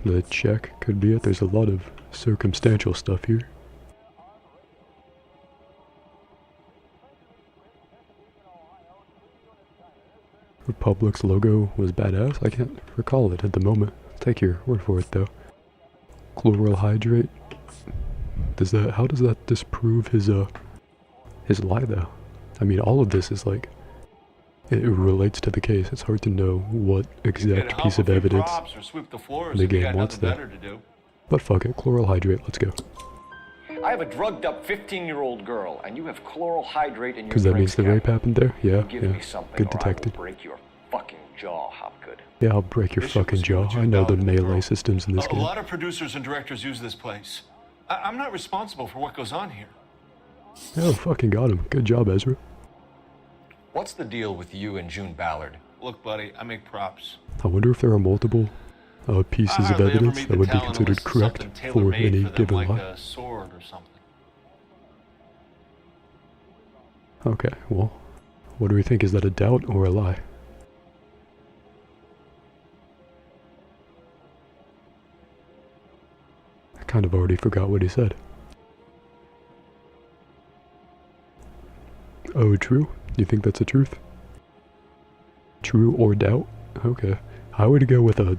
The check could be it. There's a lot of circumstantial stuff here. Republic's logo was badass. I can't recall it at the moment. Take your word for it though. Chloral hydrate. Does that, how does that disprove his lie though? I mean, all of this is like, it relates to the case. It's hard to know what exact piece of evidence the game wants there. But fuck it, chloral hydrate, let's go. I have a drugged up 15-year-old girl, and you have chloral hydrate in your Because that means the rape happened there? Yeah, Give yeah. me something Good or I will detective. break your fucking jaw, Hopgood. Yeah, I'll break your fucking jaw. I know the melee systems in this A game. lot of producers and directors use this place. I'm not responsible for what goes on here. Oh, fucking got him. Good job, Ezra. What's the deal with you and June Ballard? Look, buddy, I make props. I wonder if there are multiple pieces of evidence that would be considered correct for any given like lie. a sword or something. Okay, well, what do we think? Is that a doubt or a lie? I kind of already forgot what he said. Oh, true? You think that's a truth? True or doubt? Okay. I would go with a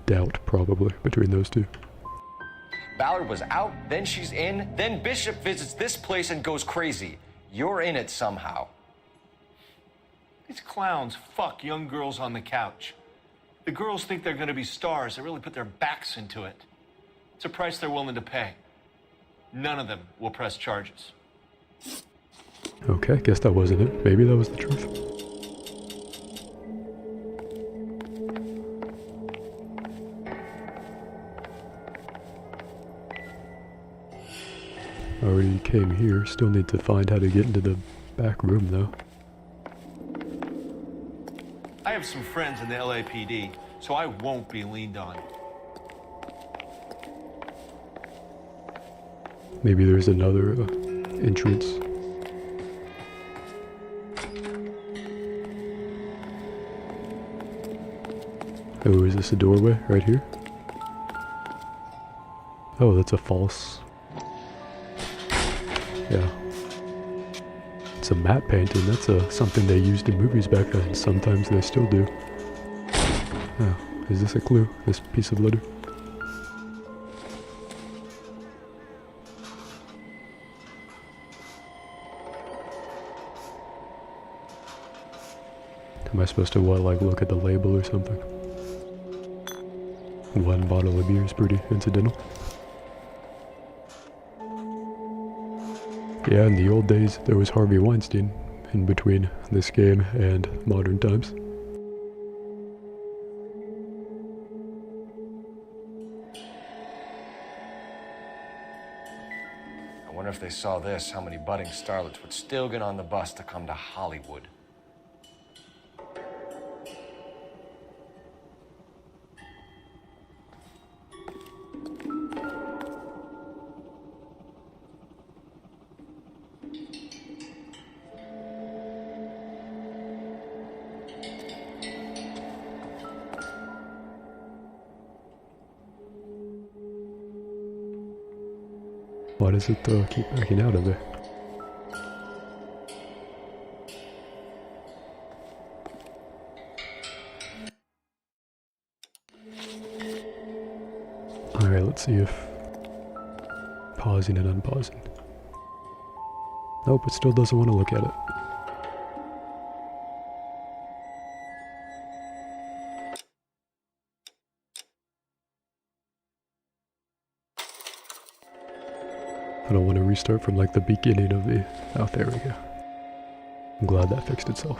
doubt, probably, between those two. Ballard was out, then she's in, then Bishop visits this place and goes crazy. You're in it somehow. These clowns fuck young girls on the couch. The girls think they're going to be stars. They really put their backs into it. It's a price they're willing to pay. None of them will press charges. Okay, guess that wasn't it. Maybe that was the truth. Already came here, still need to find how to get into the back room though. I have some friends in the LAPD, so I won't be leaned on. Maybe there's another entrance. Oh, is this a doorway right here? Oh, that's a false. Yeah. It's a matte painting. That's something they used in movies back then. Sometimes they still do. Oh, is this a clue? This piece of letter? Am I supposed to, what, like look at the label or something? One bottle of beer is pretty incidental. Yeah, in the old days, there was Harvey Weinstein in between this game and modern times. I wonder if they saw this, how many budding starlets would still get on the bus to come to Hollywood. Why does it keep backing out of there? Alright, let's see if pausing and unpausing. Nope, it still doesn't want to look at it. I don't want to restart from like the beginning of the... Oh, there we go. I'm glad that fixed itself.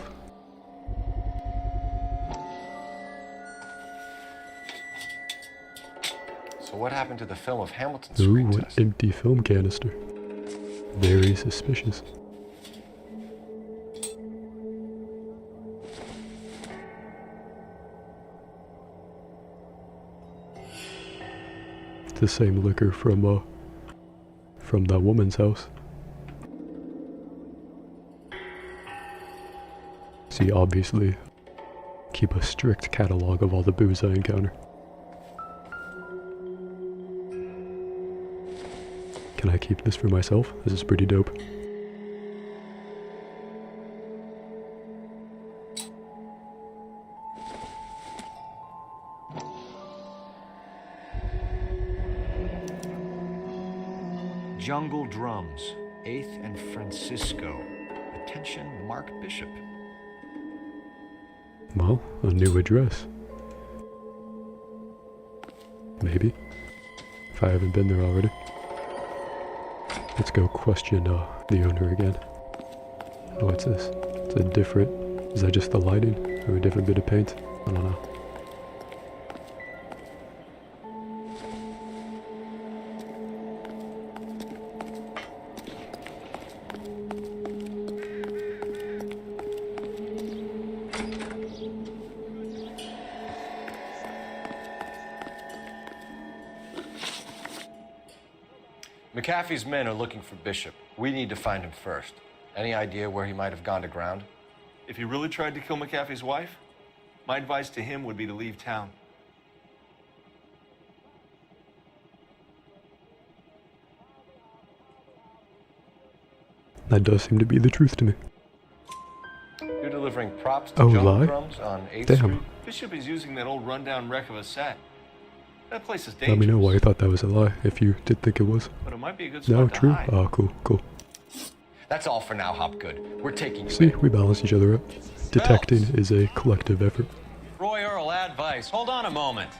So what happened to the film of Hamilton's Ooh, screen an test? empty film canister. Very suspicious. It's the same liquor from the woman's house. See, obviously, keep a strict catalog of all the booze I encounter. Can I keep this for myself? This is pretty dope. Jungle Drums, 8th and Francisco. Attention, Mark Bishop. Well, a new address. Maybe. If I haven't been there already. Let's go question the owner again. Oh, what's this? It's a different... Is that just the lighting? Or a different bit of paint? I don't know. McAfee's men are looking for Bishop. We need to find him first. Any idea where he might have gone to ground? If he really tried to kill McAfee's wife, my advice to him would be to leave town. That does seem to be the truth to me. You're delivering props to Oh, Jungle lie? Drums on 8th Damn. Street? Bishop is using that old rundown wreck of a set. That place is Let me dangerous. know why you thought that was a lie, if you did think it was. But it might be a good spot No, to true? hide. Oh, cool, cool. That's all for now, Hopgood. We're taking you See, in. we balance each other out. Detecting is a collective effort. Roy Earl, advice. Hold on a moment.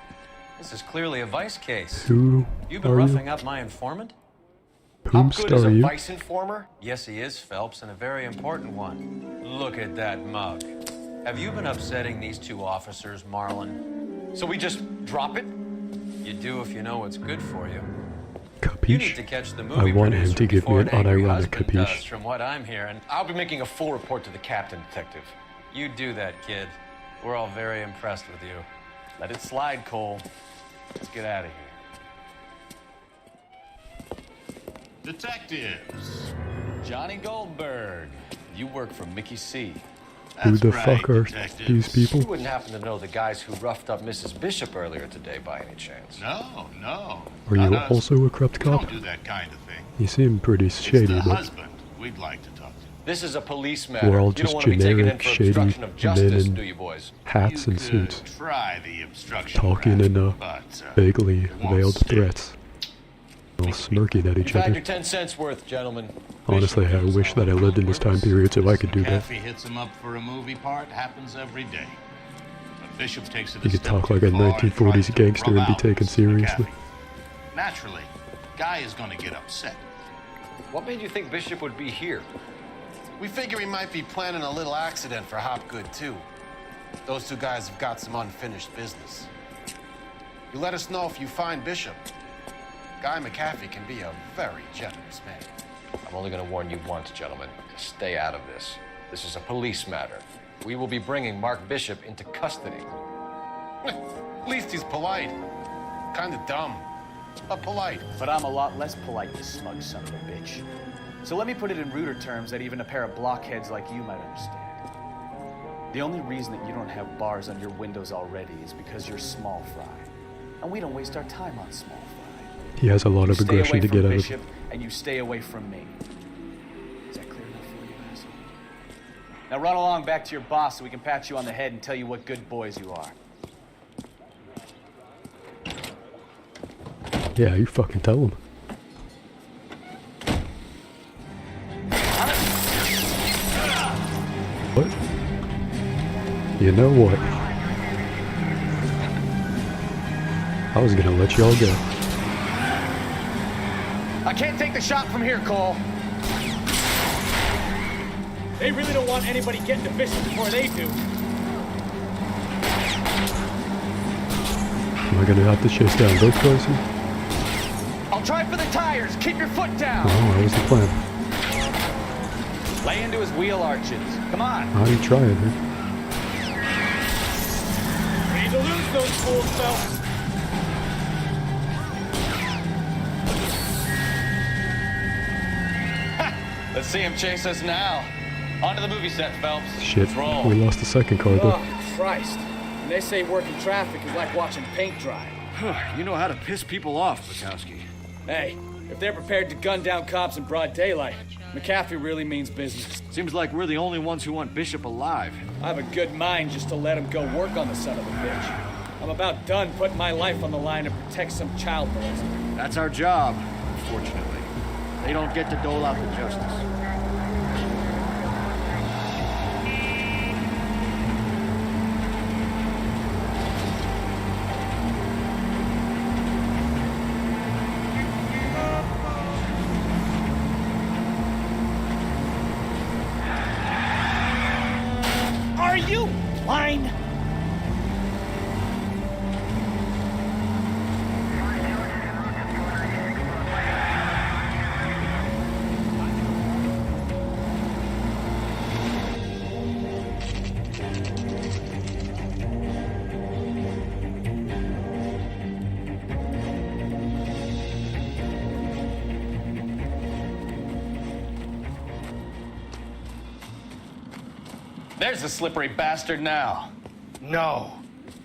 This is clearly a vice case. Who You've been are roughing you? up my informant? Whomst is are a you? vice informer? Yes, he is, Phelps, and a very important one. Look at that mug. Have you been upsetting these two officers, Marlon? So we just drop it? You do if you know what's good for you. Capiche? You need to catch the movie I want him producer to give me before an angry unironic husband does, capiche. from what I'm hearing. I'll be making a full report to the captain, Detective. You do that, kid. We're all very impressed with you. Let it slide, Cole. Let's get out of here. Detectives. Johnny Goldberg. You work for Mickey C. Who That's the right, fuck are detectives. these people? You wouldn't happen to know the guys who roughed up Mrs. Bishop earlier today by any chance? No, no. Are you Not us. also a corrupt We cop? don't do that kind of thing. You seem pretty shady, It's the but husband we'd like to talk to. This is a police matter. we're all You don't just want to be taken in generic, for shady obstruction of men justice, in do you, boys? hats You and could suits, try the obstruction talking rap, in but, vaguely it won't veiled stick. threats, all smirking at each You've had other. your 10 cents worth, gentlemen. Honestly, I wish that I lived in this time period so I could do that. McAfee hits him up for a movie part. Happens every day. But Bishop takes it You a could step talk too like a far and 1940s tries to gangster rub and be out taken Mrs. seriously. McAfee. Naturally, Guy is going to get upset. What made you think Bishop would be here? We figure he might be planning a little accident for Hopgood, too. Those two guys have got some unfinished business. You let us know if you find Bishop. Guy McAfee can be a very generous man. I'm only going to warn you once, gentlemen. Stay out of this. This is a police matter. We will be bringing Mark Bishop into custody. At least he's polite. Kind of dumb, but polite. But I'm a lot less polite, you smug son of a bitch. So let me put it in ruder terms that even a pair of blockheads like you might understand. The only reason that you don't have bars on your windows already is because you're small fry. And we don't waste our time on small fry. He has a lot of Stay aggression away to from get out of Bishop, and you stay away from me. Is that clear enough for you, asshole? Now run along back to your boss so we can pat you on the head and tell you what good boys you are. Yeah, you fucking tell him. What? You know what? I was gonna let y'all go. I can't take the shot from here, Cole. They really don't want anybody getting to Bishop before they do. Am I gonna have to chase down both places? I'll try for the tires. Keep your foot down. Oh, that was the plan. Lay into his wheel arches. Come on. How are you trying, man? We need to lose those fools, Phelps. Let's see him chase us now. On to the movie set, Phelps. Shit, Let's roll. we lost the second car though. Oh, Christ. And they say working traffic is like watching paint dry. You know how to piss people off, Bukowski. Hey, if they're prepared to gun down cops in broad daylight, McCaffrey really means business. Seems like we're the only ones who want Bishop alive. I have a good mind just to let him go work on the son of a bitch. I'm about done putting my life on the line to protect some child molester. That's our job, unfortunately. They don't get to dole out the justice. Are you blind? There's the slippery bastard now. No.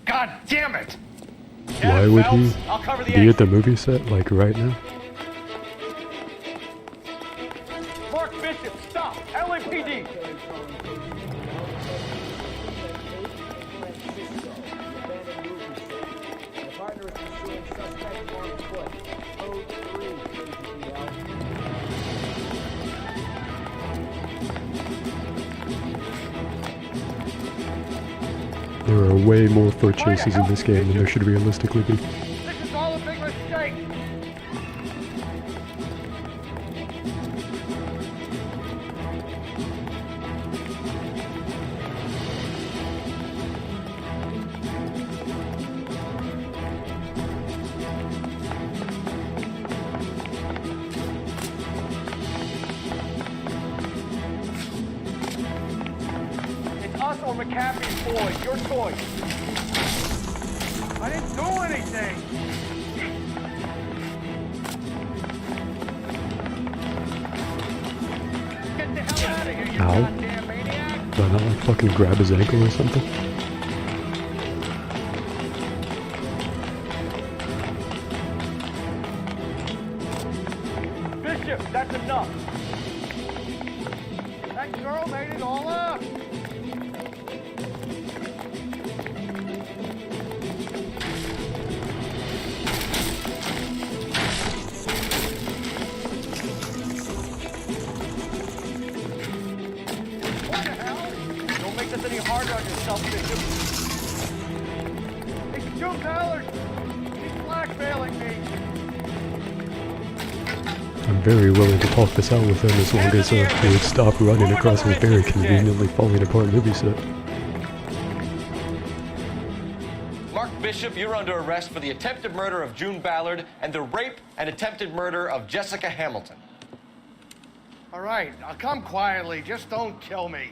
God damn it! Why would he I'll cover the be at the movie set, like, right now? Mark Bishop, stop! LAPD! There are way more foot chases in this game than there should realistically be. This is all a big mistake! Us or McCaffrey's boys, your choice. I didn't do anything! Get the hell out of here, you Ow. goddamn maniac! Did I not, like, fucking grab his ankle or something? Bishop, that's enough. That girl made it all up! What the hell? Don't make this any harder on yourself, Bishop. It's $2! He's blackmailing me! I'm very willing to talk this out with him as long as he would stop running across his very conveniently falling apart movie set. Mark Bishop, you're under arrest for the attempted murder of June Ballard and the rape and attempted murder of Jessica Hamilton. All right, I'll come quietly. Just don't kill me.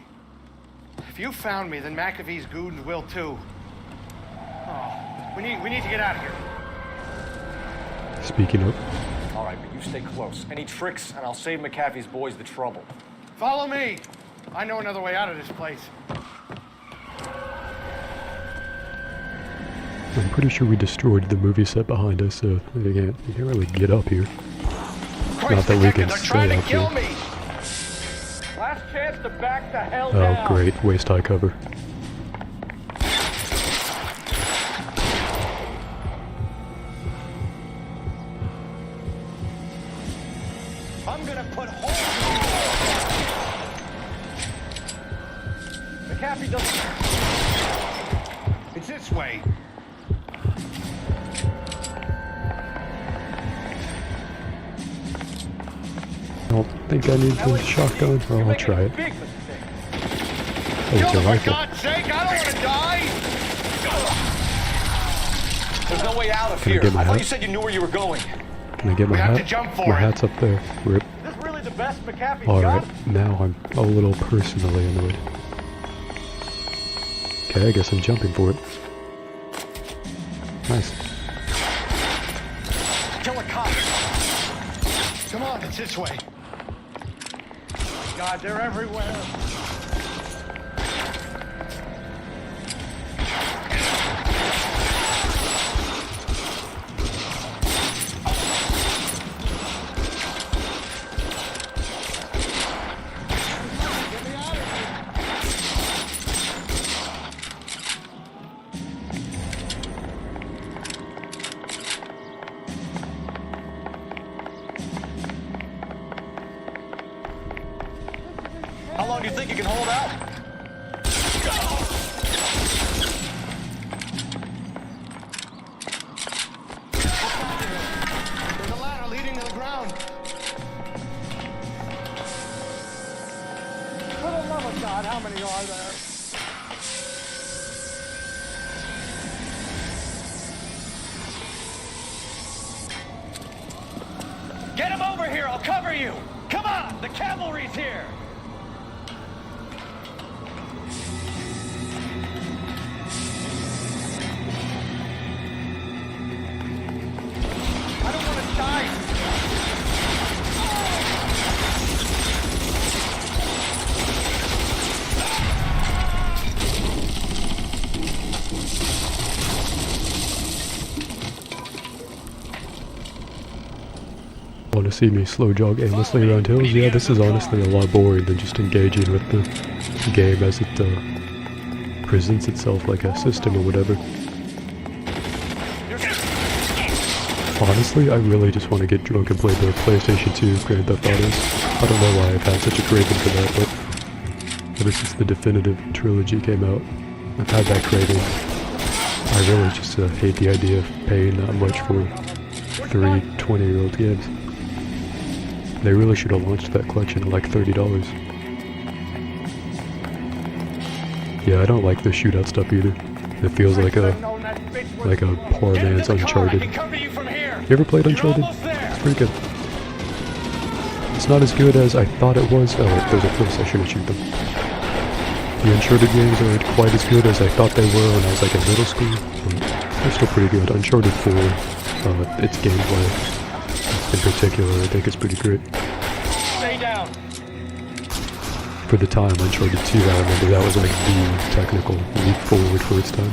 If you found me, then McAfee's goons will too. Oh, we need to get out of here. Speaking of, All right, but you stay close. Any tricks, and I'll save McAfee's boys the trouble. Follow me. I know another way out of this place. I'm pretty sure we destroyed the movie set behind us, so you can't really get up here. Not that we can stay up here. Me. Last chance to back the hell down. Oh great, waist high cover. I'm gonna put holes in McAfee doesn't... It's this way. I don't think I need the shotgun. Oh, I'll try it. Oh, it's a rifle. For God's sake, I don't want to die! There's no way out of Can I here. get my I thought hat? you said you knew where you were going. Can I get my We have to hat? jump for My it. hat's up there. Rip. Is this really the best McAfee's Alright, got? now I'm a little personally annoyed. Okay, I guess I'm jumping for it. Nice. Kill a cop. Come on, it's this way. God, they're everywhere. How long do you think you can hold out? There's a ladder leading to the ground. For the love of God, how many are there? Get him over here, I'll cover you! Come on, the cavalry's here! I don't want to die. Want to see me slow jog aimlessly around hills? Yeah, this is honestly a lot boring than just engaging with the game as it presents itself like a system or whatever. Honestly, I really just want to get drunk and play the PlayStation 2 Grand Theft Autos. I don't know why I've had such a craving for that, but ever since the definitive trilogy came out, I've had that craving. I really just hate the idea of paying that much for 3 20-year-old games. They really should have launched that collection at like $30. Yeah, I don't like the shootout stuff either. It feels like a poor man's Uncharted. You ever played Uncharted? It's pretty good. It's not as good as I thought it was. Oh, there's a place I shouldn't shoot them. The Uncharted games aren't quite as good as I thought they were when I was like in middle school, but they're still pretty good. Uncharted 4, its gameplay in particular, I think is pretty great. Stay down. For the time, Uncharted 2, I remember that was like the technical leap forward for its time.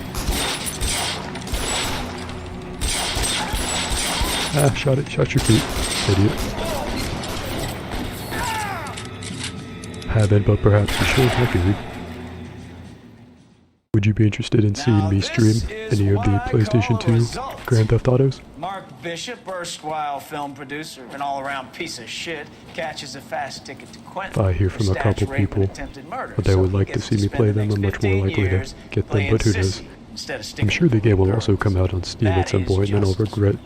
Ah, shot it. Shot your feet, idiot. Haven't, but perhaps you should. I feel you. Would you be interested in seeing me stream any of the PlayStation 2 Grand Theft Autos? Mark Bishop, erstwhile film producer, an all-around piece of shit, catches a fast ticket to Quentin. If I hear from a couple people that they would like to see me play them, I'm much more likely to get them, but who knows. I'm sure the game will also come out on Steam at some point, and then I'll regret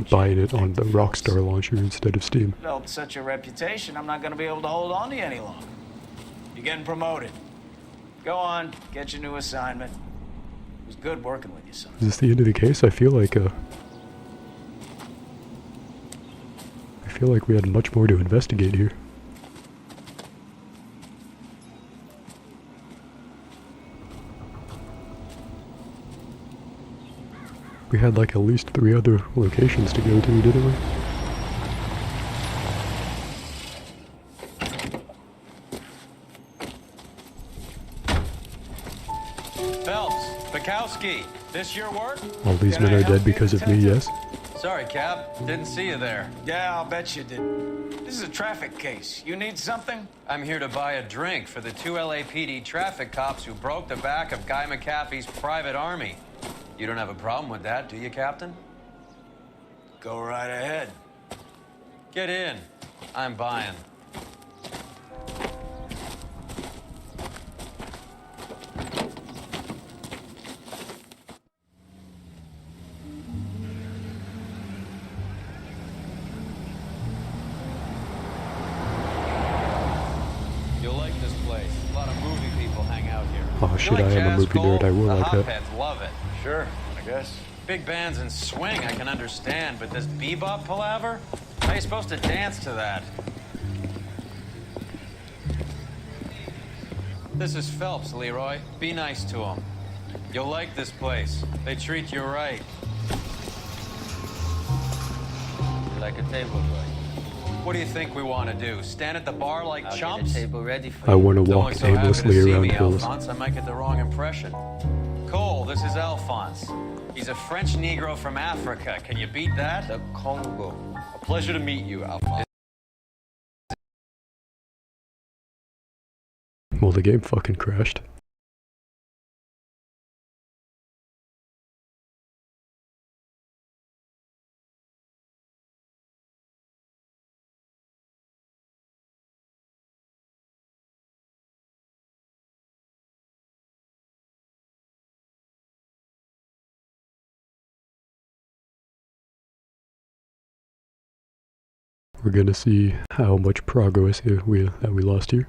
buying it on the Rockstar launcher instead of Steam. Developed such a reputation, I'm not going to be able to hold on to you any longer. You're getting promoted. Go on, get your new assignment. It was good working with you, son. Is this the end of the case? I feel like we had much more to investigate here. We had like at least 3 other locations to go to, didn't we? This your work? All these men are dead because of me, yes? Sorry, Cap. Didn't see you there. Yeah, I'll bet you did. This is a traffic case. You need something? I'm here to buy a drink for the 2 LAPD traffic cops who broke the back of Guy McAfee's private army. You don't have a problem with that, do you, Captain? Go right ahead. Get in. I'm buying. Oh shit, I am a movie nerd, I will like that. Hopheads love it. Sure, I guess. Big bands and swing I can understand, but this bebop palaver? How are you supposed to dance to that? This is Phelps, Leroy. Be nice to him. You'll like this place. They treat you right. You like a table, boy? What do you think we want to do? Stand at the bar like I'll chumps? get a table ready for I you. want to Don't walk look so happy aimlessly to see around me, hills. Alphonse. I might get the wrong impression. Cole, this is Alphonse. He's a French Negro from Africa. Can you beat that? The Congo. A pleasure to meet you, Alphonse. Well, the game fucking crashed. We're gonna see how much progress that we lost here.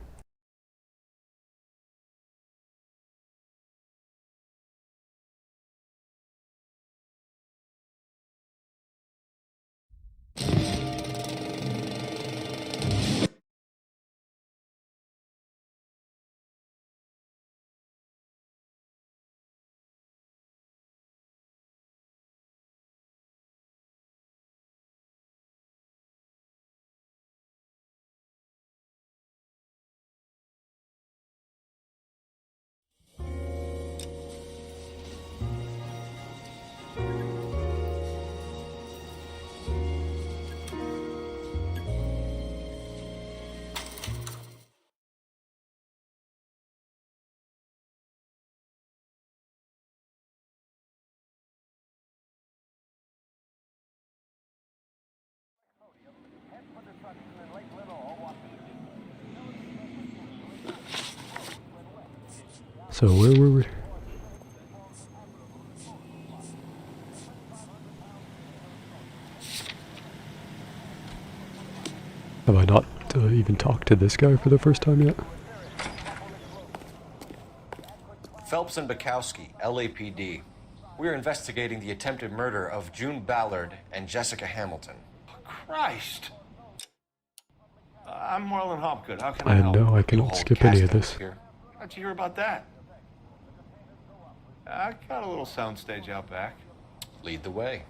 So where were we? Have I not even talked to this guy for the first time yet? Phelps and Bukowski, LAPD. We're investigating the attempted murder of June Ballard and Jessica Hamilton. Christ! I'm Marlon Hopgood. How can I help? know I cannot skip any of this. How'd you hear about that? I got a little soundstage out back. Lead the way.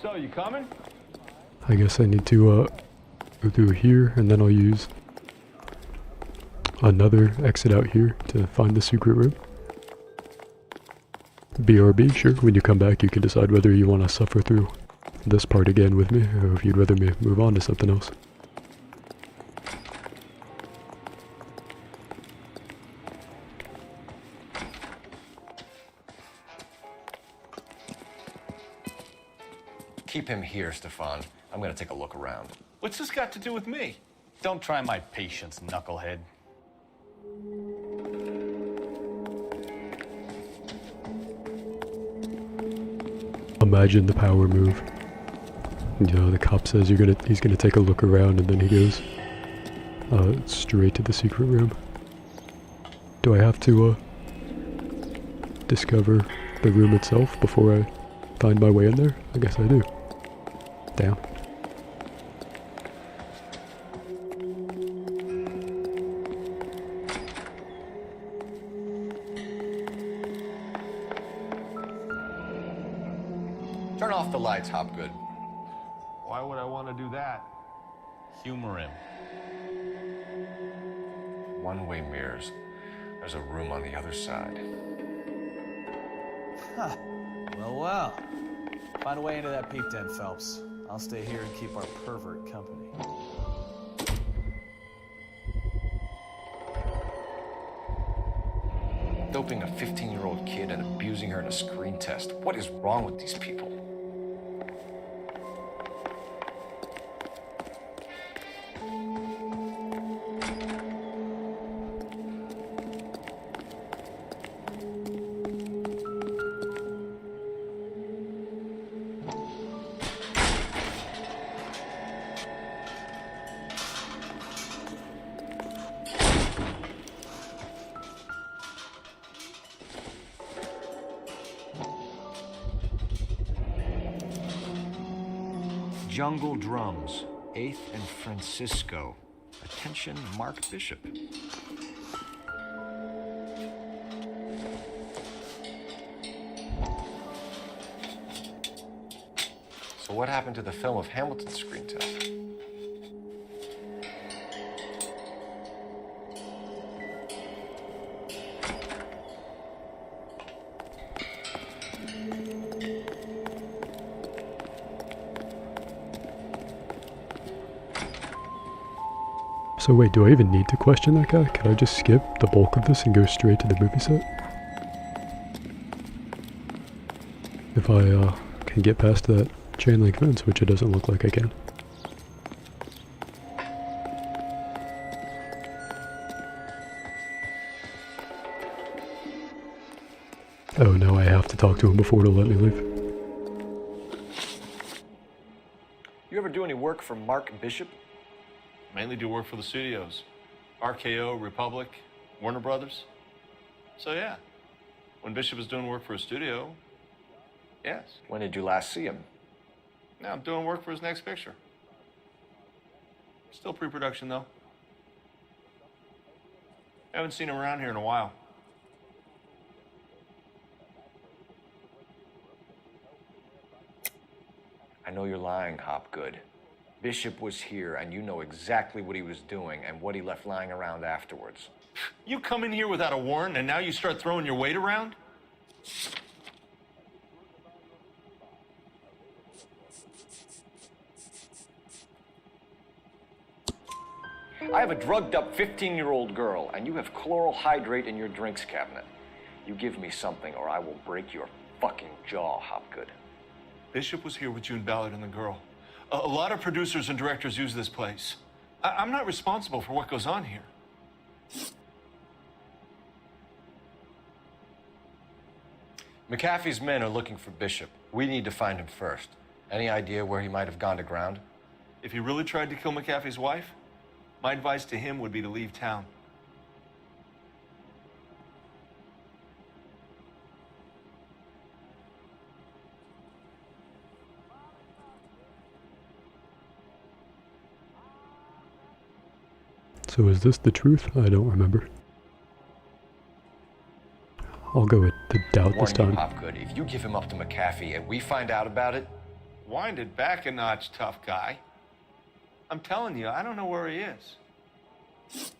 So, you coming? I guess I need to go through here, and then I'll use another exit out here to find the secret room. BRB, sure. When you come back, you can decide whether you want to suffer through this part again with me, or if you'd rather me move on to something else. Keep him here, Stefan. I'm gonna take a look around. What's this got to do with me? Don't try my patience, knucklehead. Imagine the power move. You know, the cop says he's gonna take a look around, and then he goes straight to the secret room. Do I have to discover the room itself before I find my way in there? I guess I do. Damn. Turn off the lights, Hopgood. Why would I want to do that? Humor him. One-way mirrors. There's a room on the other side. Huh. Well. Find a way into that peep den, Phelps. I'll stay here and keep our pervert company. Doping a 15-year-old kid and abusing her in a screen test. What is wrong with these people? Jungle Drums, 8th and Francisco. Attention, Mark Bishop. So what happened to the film of Hamilton's screen test? So wait, do I even need to question that guy? Can I just skip the bulk of this and go straight to the movie set? If I can get past that chain link fence, which it doesn't look like I can. Oh no, I have to talk to him before to let me leave. You ever do any work for Mark Bishop? Mainly do work for the studios. RKO, Republic, Warner Brothers. So yeah, when Bishop is doing work for a studio, yes. When did you last see him? Now I'm doing work for his next picture. Still pre-production though. Haven't seen him around here in a while. I know you're lying, Hopgood. Bishop was here, and you know exactly what he was doing and what he left lying around afterwards. You come in here without a warrant, and now you start throwing your weight around? I have a drugged-up 15-year-old girl, and you have chloral hydrate in your drinks cabinet. You give me something, or I will break your fucking jaw, Hopgood. Bishop was here with June Ballard and the girl. A lot of producers and directors use this place. I'm not responsible for what goes on here. McAfee's men are looking for Bishop. We need to find him first. Any idea where he might have gone to ground? If he really tried to kill McAfee's wife, my advice to him would be to leave town. So is this the truth? I don't remember. I'll go with the doubt this time. Hopgood, if you give him up to McAfee and we find out about it... Wind it back a notch, tough guy. I'm telling you, I don't know where he is.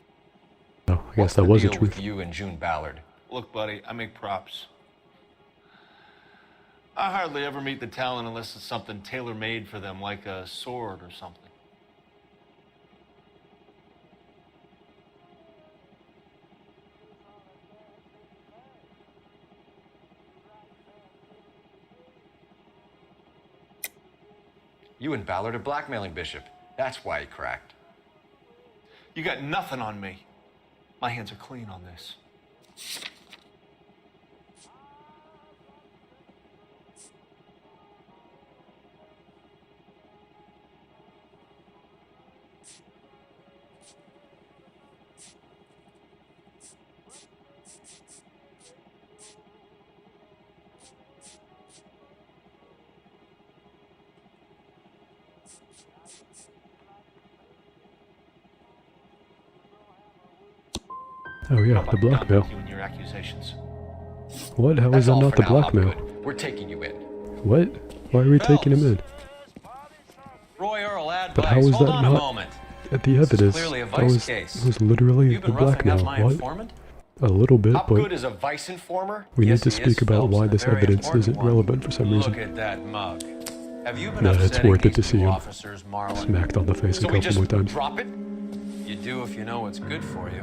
Oh, I guess that was the truth. With you and June Ballard? Look, buddy, I make props. I hardly ever meet the talent unless it's something tailor-made for them, like a sword or something. You and Ballard are blackmailing Bishop. That's why he cracked. You got nothing on me. My hands are clean on this. Oh yeah, the blackmail. You and your accusations. What? How is that not the blackmail? We're taking you in. What? Why are we taking him in? Roy Earl, But how is that Hold on a not moment. at the evidence? Clearly a That vice was, case. was literally You've the been roughing up blackmail. my What? informant? A little bit, Hopgood but is a vice informer? we Yes, need to he speak is, about Phelps, why and a this very evidence important isn't one. relevant for some reason. Look at that mug. Have you been Yeah, it's upsetting worth it to these see two him officers, Marlon? smacked on the face So a we couple just more times. drop it? You do if you know what's good for you.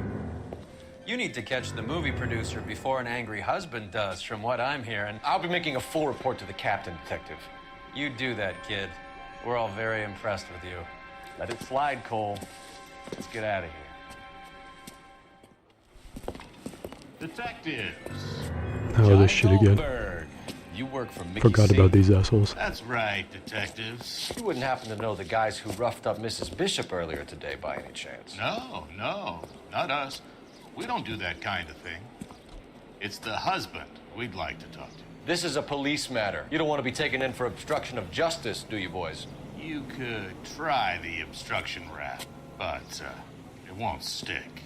You need to catch the movie producer before an angry husband does, from what I'm hearing. I'll be making a full report to the captain, Detective. You do that, kid. We're all very impressed with you. Let it slide, Cole. Let's get out of here. Detectives. Oh, this shit again. You work for Mickey Forgot C. about these assholes. That's right, detectives. You wouldn't happen to know the guys who roughed up Mrs. Bishop earlier today by any chance? No, not us. We don't do that kind of thing. It's the husband we'd like to talk to. This is a police matter. You don't want to be taken in for obstruction of justice, do you, boys? You could try the obstruction rap, but it won't stick.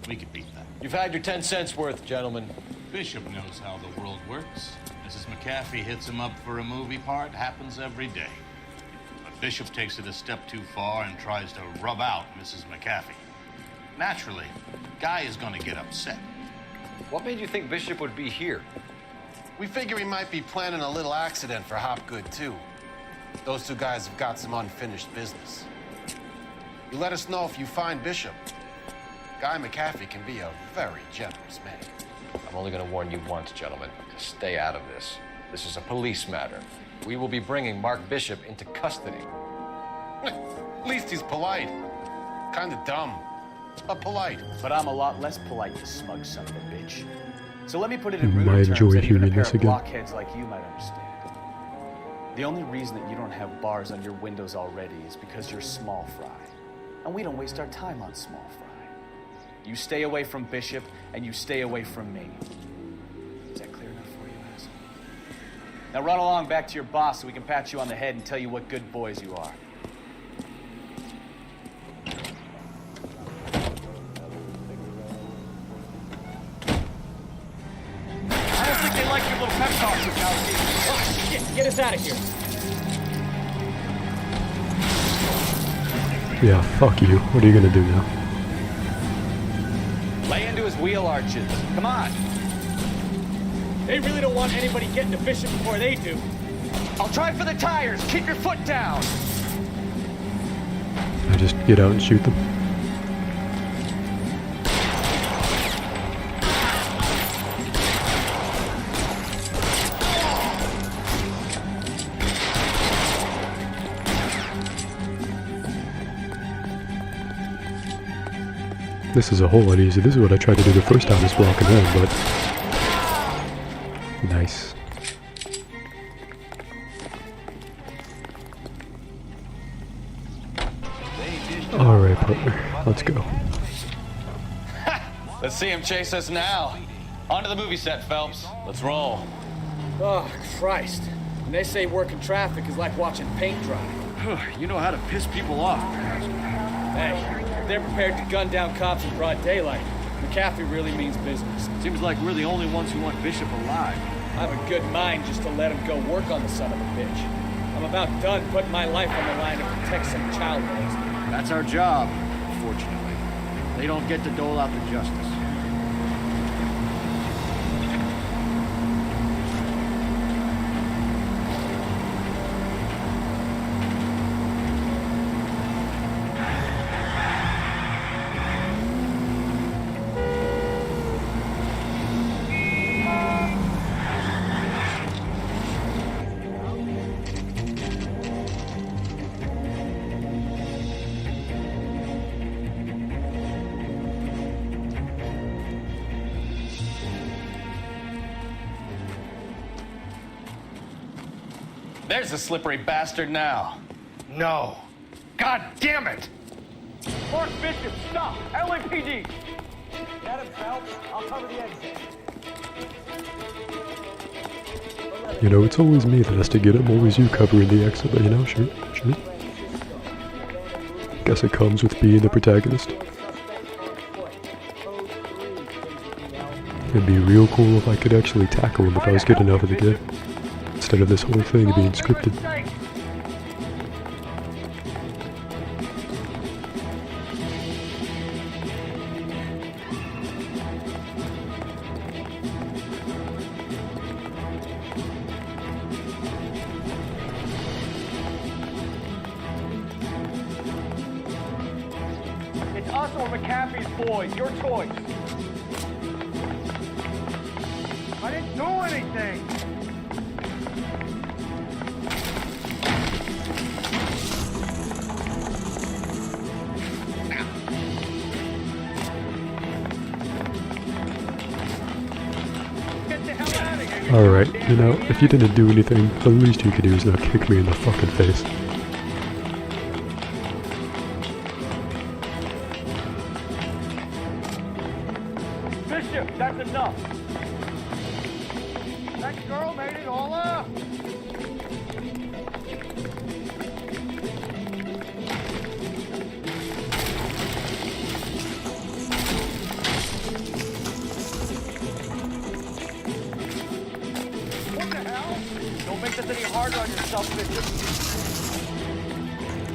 We could beat that. You've had your 10 cents worth, gentlemen. Bishop knows how the world works. Mrs. McAfee hits him up for a movie part, happens every day. But Bishop takes it a step too far and tries to rub out Mrs. McAfee. Naturally, Guy is gonna get upset. What made you think Bishop would be here? We figure he might be planning a little accident for Hopgood, too. Those two guys have got some unfinished business. You let us know if you find Bishop. Guy McAfee can be a very generous man. I'm only going to warn you once, gentlemen, to stay out of this. This is a police matter. We will be bringing Mark Bishop into custody. At least he's polite. Kind of dumb, but polite. But I'm a lot less polite, you smug son of a bitch. So let me put it You in might ruder enjoy terms that even a hearing pair this of again. blockheads like you might understand. The only reason that you don't have bars on your windows already is because you're small fry. And we don't waste our time on small fry. You stay away from Bishop, and you stay away from me. Is that clear enough for you, asshole? Now run along back to your boss so we can pat you on the head and tell you what good boys you are. I don't think they like your little pep talks with Kowski. Oh, shit, get us out of here. Yeah, fuck you. What are you gonna do now? Lay into his wheel arches. Come on. They really don't want anybody getting to Bishop before they do. I'll try for the tires. Keep your foot down. I just get out and shoot them. This is a whole lot easier. This is what I tried to do the first time, is blocking them, but... Nice. Alright, partner. Let's go. Let's see him chase us now. On to the movie set, Phelps. Let's roll. Oh, Christ. When they say working traffic is like watching paint dry. You know how to piss people off, Pastor. Hey, if they're prepared to gun down cops in broad daylight, McAfee really means business. Seems like we're the only ones who want Bishop alive. I have a good mind just to let him go work on the son of a bitch. I'm about done putting my life on the line to protect some child molester. That's our job, fortunately. They don't get to dole out the justice. There's the slippery bastard now. No. God damn it! Mark Bishop, stop! LAPD! Get him, Phelps. I'll cover the exit. You know, it's always me that has to get him, always you covering the exit, but you know, sure. Guess it comes with being the protagonist. It'd be real cool if I could actually tackle him if I was good enough of a kid, instead of this whole thing being scripted. It's us or McAfee's boys, your choice. I didn't do anything! Alright, you know, if you didn't do anything, the least you could do is not kick me in the fucking face. Bishop, that's enough. That girl made it all up! this any harder on yourself, Bishop.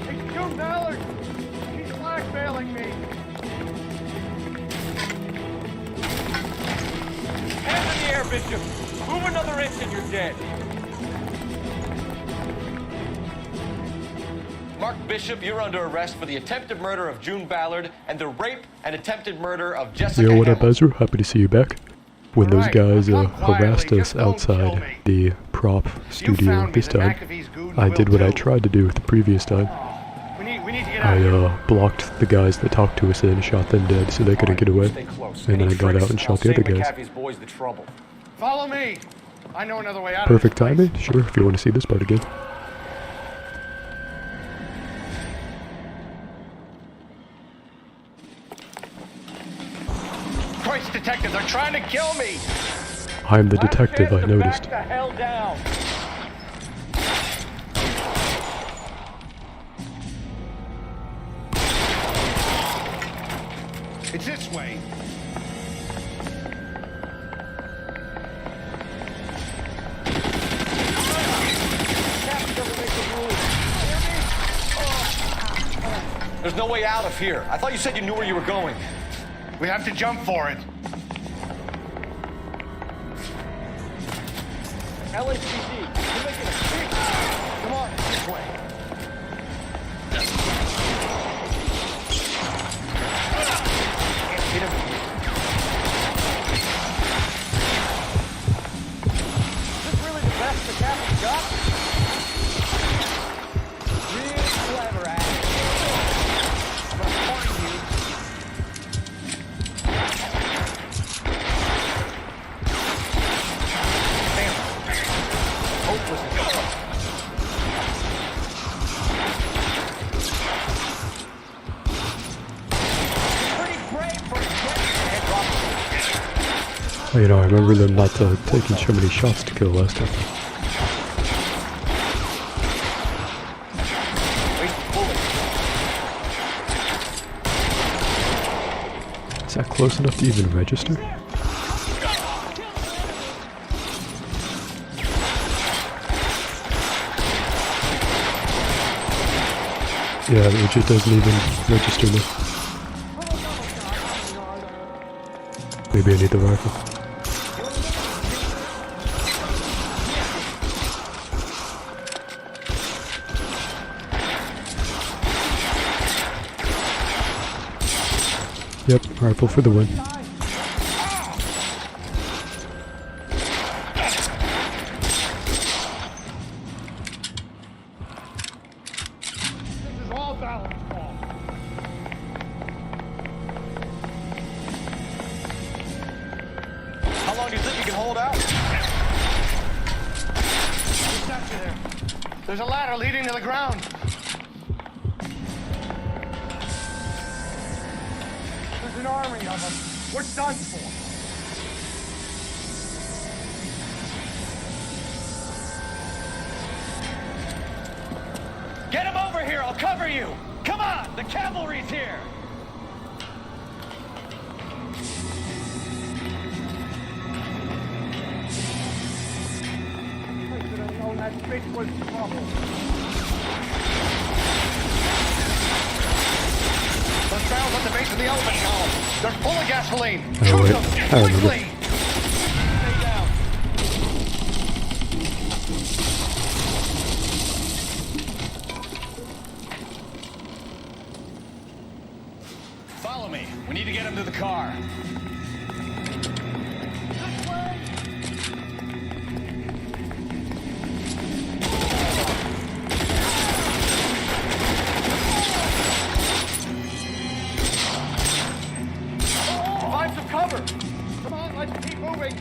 It's June Ballard. He's blackmailing me. Hands in the air, Bishop. Move another inch and you're dead. Mark Bishop, you're under arrest for the attempted murder of June Ballard and the rape and attempted murder of Jessica Yo, what up, Hamilton. Ezra? Happy to see you back. When those guys harassed us outside the prop studio this time, I did what I tried to do the previous time. I blocked the guys that talked to us in, shot them dead so they couldn't get away, and then I got out and shot the other guys. Follow me. I know another way out. Perfect timing? Sure, if you want to see this part again. Christ, detective, they're trying to kill me. I'm the detective, I noticed. Back the hell down. It's this way. There's no way out of here. I thought you said you knew where you were going. We have to jump for it. LAPD, you're making a big... Come on, this way. Get him. Is this really the best the captain's got? Real clever, Ash. I'm gonna find you. You know, I remember them not taking so many shots to kill last time. Is that close enough to even register? Yeah, it just doesn't even register now. Maybe I need the rifle. Yep, rifle for the win. How long do you think you can hold out? There's a ladder leading to the ground. There's an army of them. We're done for. Get him over here, I'll cover you! Come on, the cavalry's here! That bitch was trouble. Those barrels at the base of the elephant column. They're full of gasoline. Oh, wait. I remember. Quickly! Stay down. Follow me. We need to get him to the car. Find some cover. Come on, let's keep moving.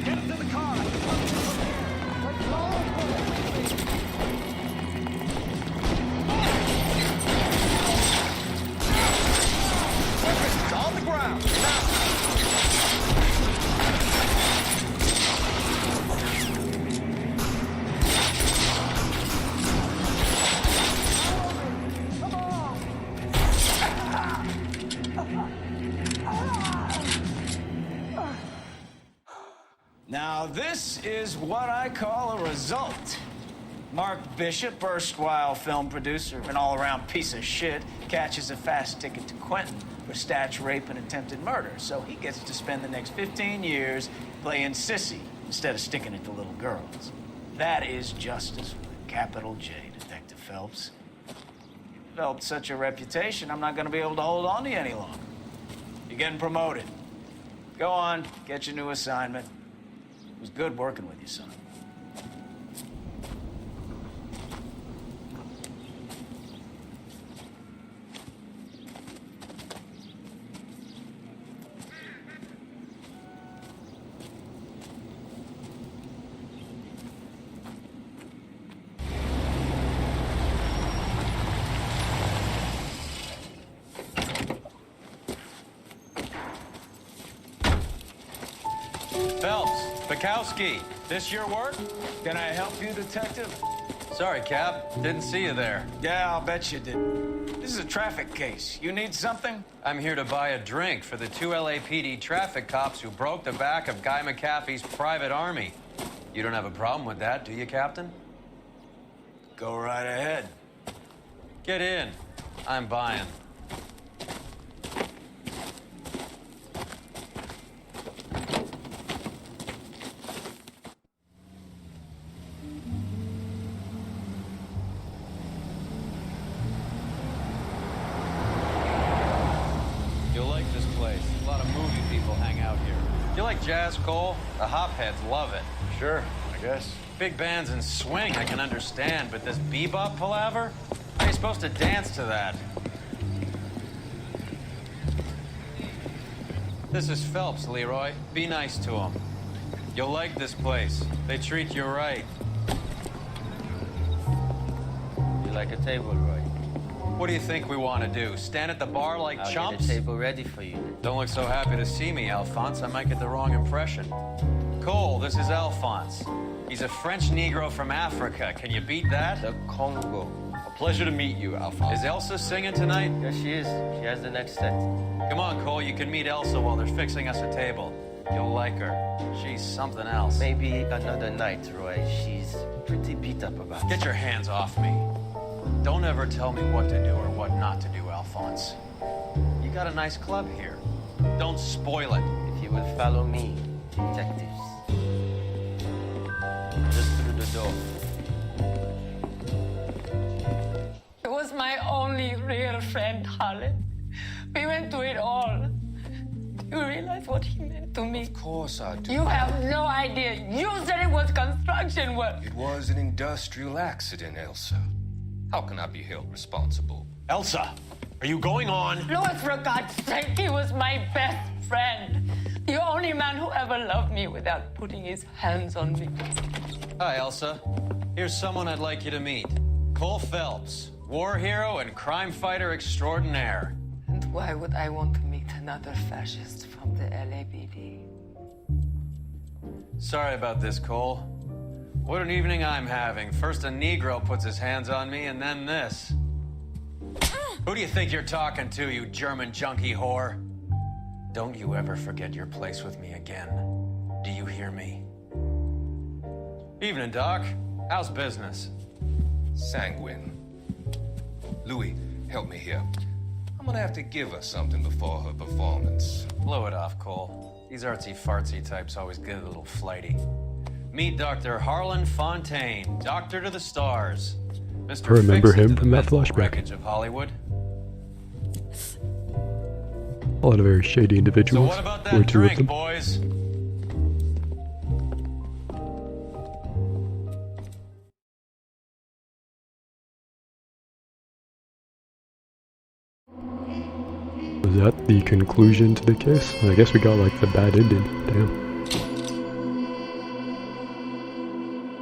Get him to the car. Let's go. Weapons on the ground, now! Now, this is what I call a result. Mark Bishop, erstwhile film producer and all-around piece of shit, catches a fast ticket to Quentin for statch, rape, and attempted murder. So he gets to spend the next 15 years playing sissy instead of sticking it to little girls. That is justice with a capital J, Detective Phelps. You've developed such a reputation, I'm not going to be able to hold on to you any longer. You're getting promoted. Go on, get your new assignment. It was good working with you, son. Phelps, Bukowski, this your work? Can I help you, Detective? Sorry, Cap. Didn't see you there. Yeah, I'll bet you did. This is a traffic case. You need something? I'm here to buy a drink for the 2 LAPD traffic cops who broke the back of Guy McAfee's private army. You don't have a problem with that, do you, Captain? Go right ahead. Get in. I'm buying. You'll like this place. A lot of movie people hang out here. You like jazz, Cole? The hopheads love it. Sure, I guess. Big bands and swing I can understand, but this bebop palaver? How are you supposed to dance to that? This is Phelps, Leroy. Be nice to him. You'll like this place. They treat you right. You like a table, Roy? What do you think we want to do? Stand at the bar like I'll chumps? get a table ready for you. Don't look so happy to see me, Alphonse. I might get the wrong impression. Cole, this is Alphonse. He's a French Negro from Africa. Can you beat that? The Congo. A pleasure to meet you, Alphonse. Is Elsa singing tonight? Yes, she is. She has the next set. Come on, Cole. You can meet Elsa while they're fixing us a table. You'll like her. She's something else. Maybe another night, Roy. She's pretty beat up about it. Get your hands off me. Don't ever tell me what to do or what not to do, Alphonse. You got a nice club here. Don't spoil it. If you will follow me, detectives. Just through the door. He was my only real friend, Harlan. We went through it all. Do you realize what he meant to me? Of course I do. You have no idea. You said it was construction work. It was an industrial accident, Elsa. How can I be held responsible? Elsa, are you going on? Louis, for God's sake, he was my best friend. The only man who ever loved me without putting his hands on me. Hi, Elsa. Here's someone I'd like you to meet. Cole Phelps, war hero and crime fighter extraordinaire. And why would I want to meet another fascist from the LAPD? Sorry about this, Cole. What an evening I'm having. First a Negro puts his hands on me, and then this. Who do you think you're talking to, you German junkie whore? Don't you ever forget your place with me again. Do you hear me? Evening, Doc. How's business? Sanguine. Louis, help me here. I'm gonna have to give her something before her performance. Blow it off, Cole. These artsy-fartsy types always get a little flighty. Meet Dr. Harlan Fontaine, Doctor to the Stars. Mr. I remember Fix-It him to the from that mental flashback. wreckage of Hollywood. A lot of very shady So individuals. what about Or that two of drink, them. boys? Was that the conclusion to the case? I guess we got like the bad ending. Damn.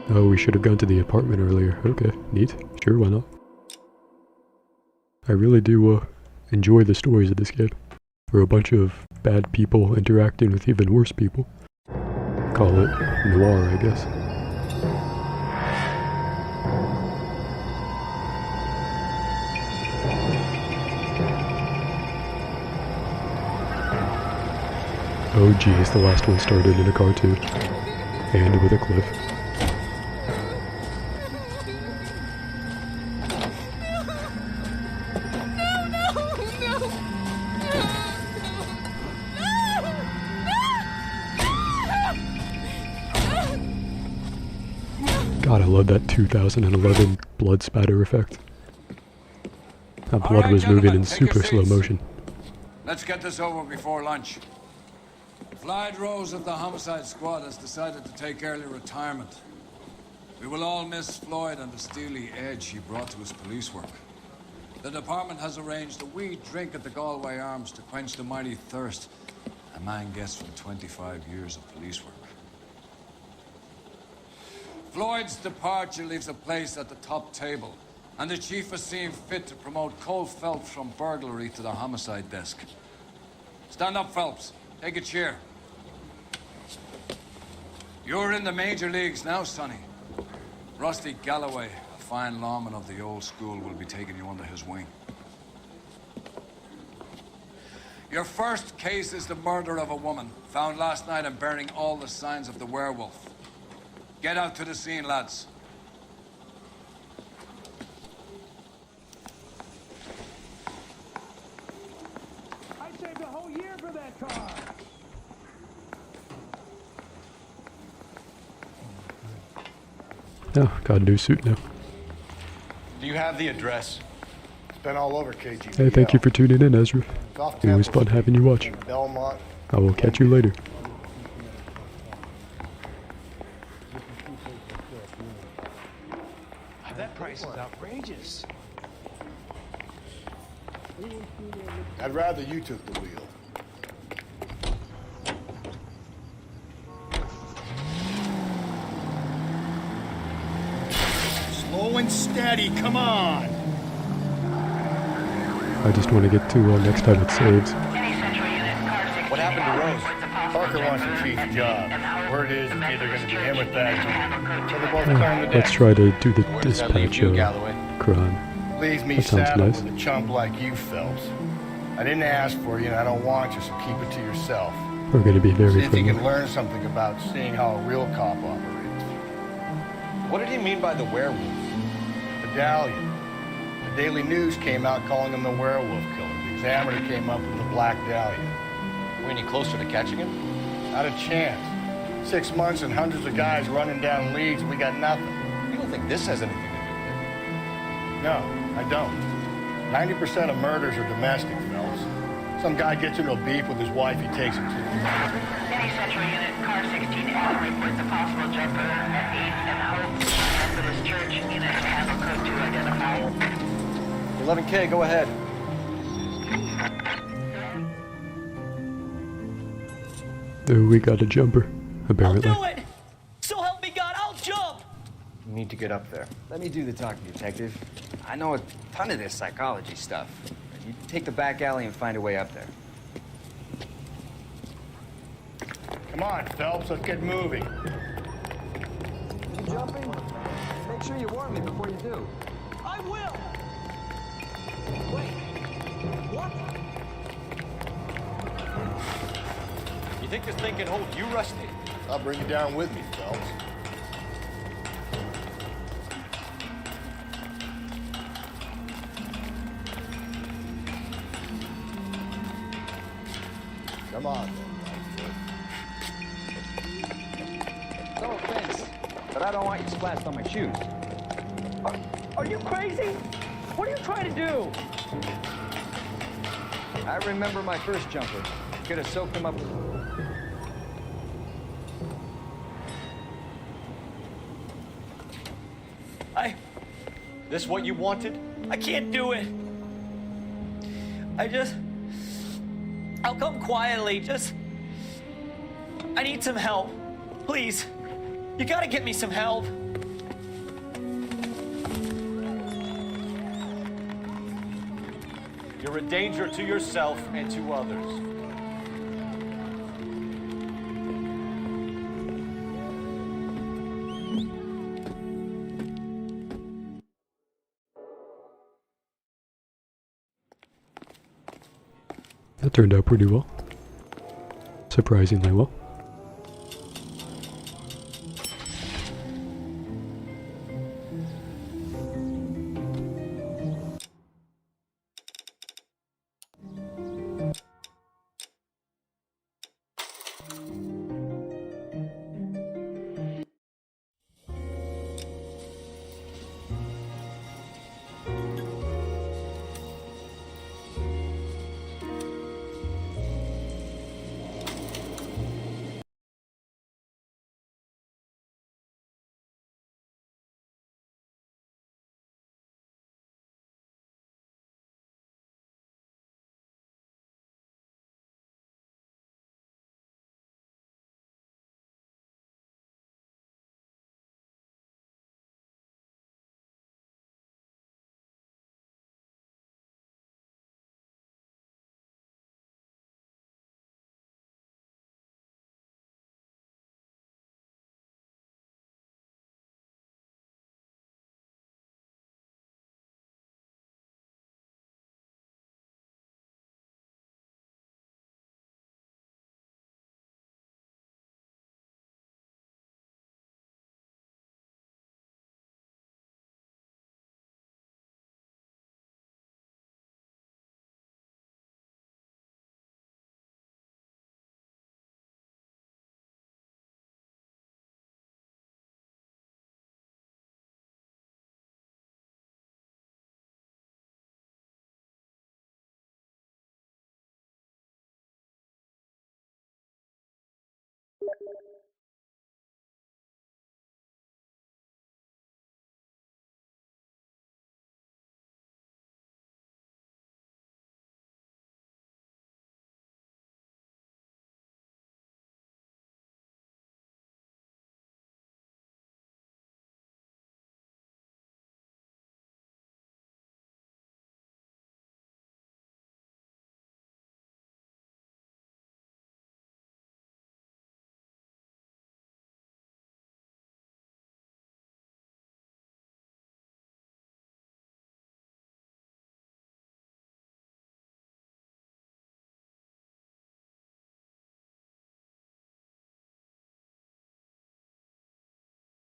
Oh, we should have gone to the apartment earlier. Okay, neat. Sure, why not? I really do enjoy the stories of this game. We're a bunch of bad people interacting with even worse people. Call it noir, I guess. Oh geez, the last one started in a cartoon. and with a cliff. God, I love that 2011 blood spatter effect. That blood was moving in super slow motion. Let's get this over before lunch. Floyd Rose of the Homicide Squad has decided to take early retirement. We will all miss Floyd and the steely edge he brought to his police work. The department has arranged a wee drink at the Galway Arms to quench the mighty thirst a man gets from 25 years of police work. Floyd's departure leaves a place at the top table, and the chief has seen fit to promote Cole Phelps from burglary to the homicide desk. Stand up, Phelps. Take a chair. You're in the major leagues now, Sonny. Rusty Galloway, a fine lawman of the old school, will be taking you under his wing. Your first case is the murder of a woman, found last night and bearing all the signs of the werewolf. Get out to the scene, lads. I saved a whole year for that car. Oh, got a new suit now. Do you have the address? It's been all over KG. Hey, thank you for tuning in, Ezra. It was fun having you watch. Belmont. I will catch you later. That price is outrageous. I'd rather you took the wheel. Slow and steady, come on. I just want to get to next time it saves. What happened to Rose? Parker wants the chief's job. Word is it's either going to be him or that. So they're both clearing the Let's desk. try to do the dispatch crime. Leaves me That sounds saddled nice. with a chump like you, Phelps. I didn't ask for you, and I don't want you, so keep it to yourself. We're going to be See very if you friendly. can learn something about seeing how a real cop operates. What did he mean by the werewolf? Medallion. The Daily News came out calling him the werewolf killer. The Examiner came up with the Black Dahlia. Were any closer to catching him? Not a chance. 6 months and hundreds of guys running down leads, and we got nothing. You don't think this has anything to do with it? No, I don't. 90% of murders are domestic, Phelps. Some guy gets into a beef with his wife, he takes him to City Central Unit, car 16L reports a possible jumper at 8th and Hope Methodist Church. Unit to handle code 2 identified. 11K, go ahead. We got a jumper, apparently. I'll do it! So help me God, I'll jump! You need to get up there. Let me do the talking, detective. I know a ton of this psychology stuff. You take the back alley and find a way up there. Come on, Phelps, let's get moving. You jumping? Make sure you warn me before you do. I will! Wait, what? You think this thing can hold you, Rusty? I'll bring you down with me, Phelps. Come on, No offense, but I don't want you splashed on my shoes. Are you crazy? What are you trying to do? I remember my first jumper. Could have soaked him up. This what you wanted? I can't do it. I'll come quietly, I need some help. Please. You gotta get me some help. You're a danger to yourself and to others. That turned out pretty well. Surprisingly well.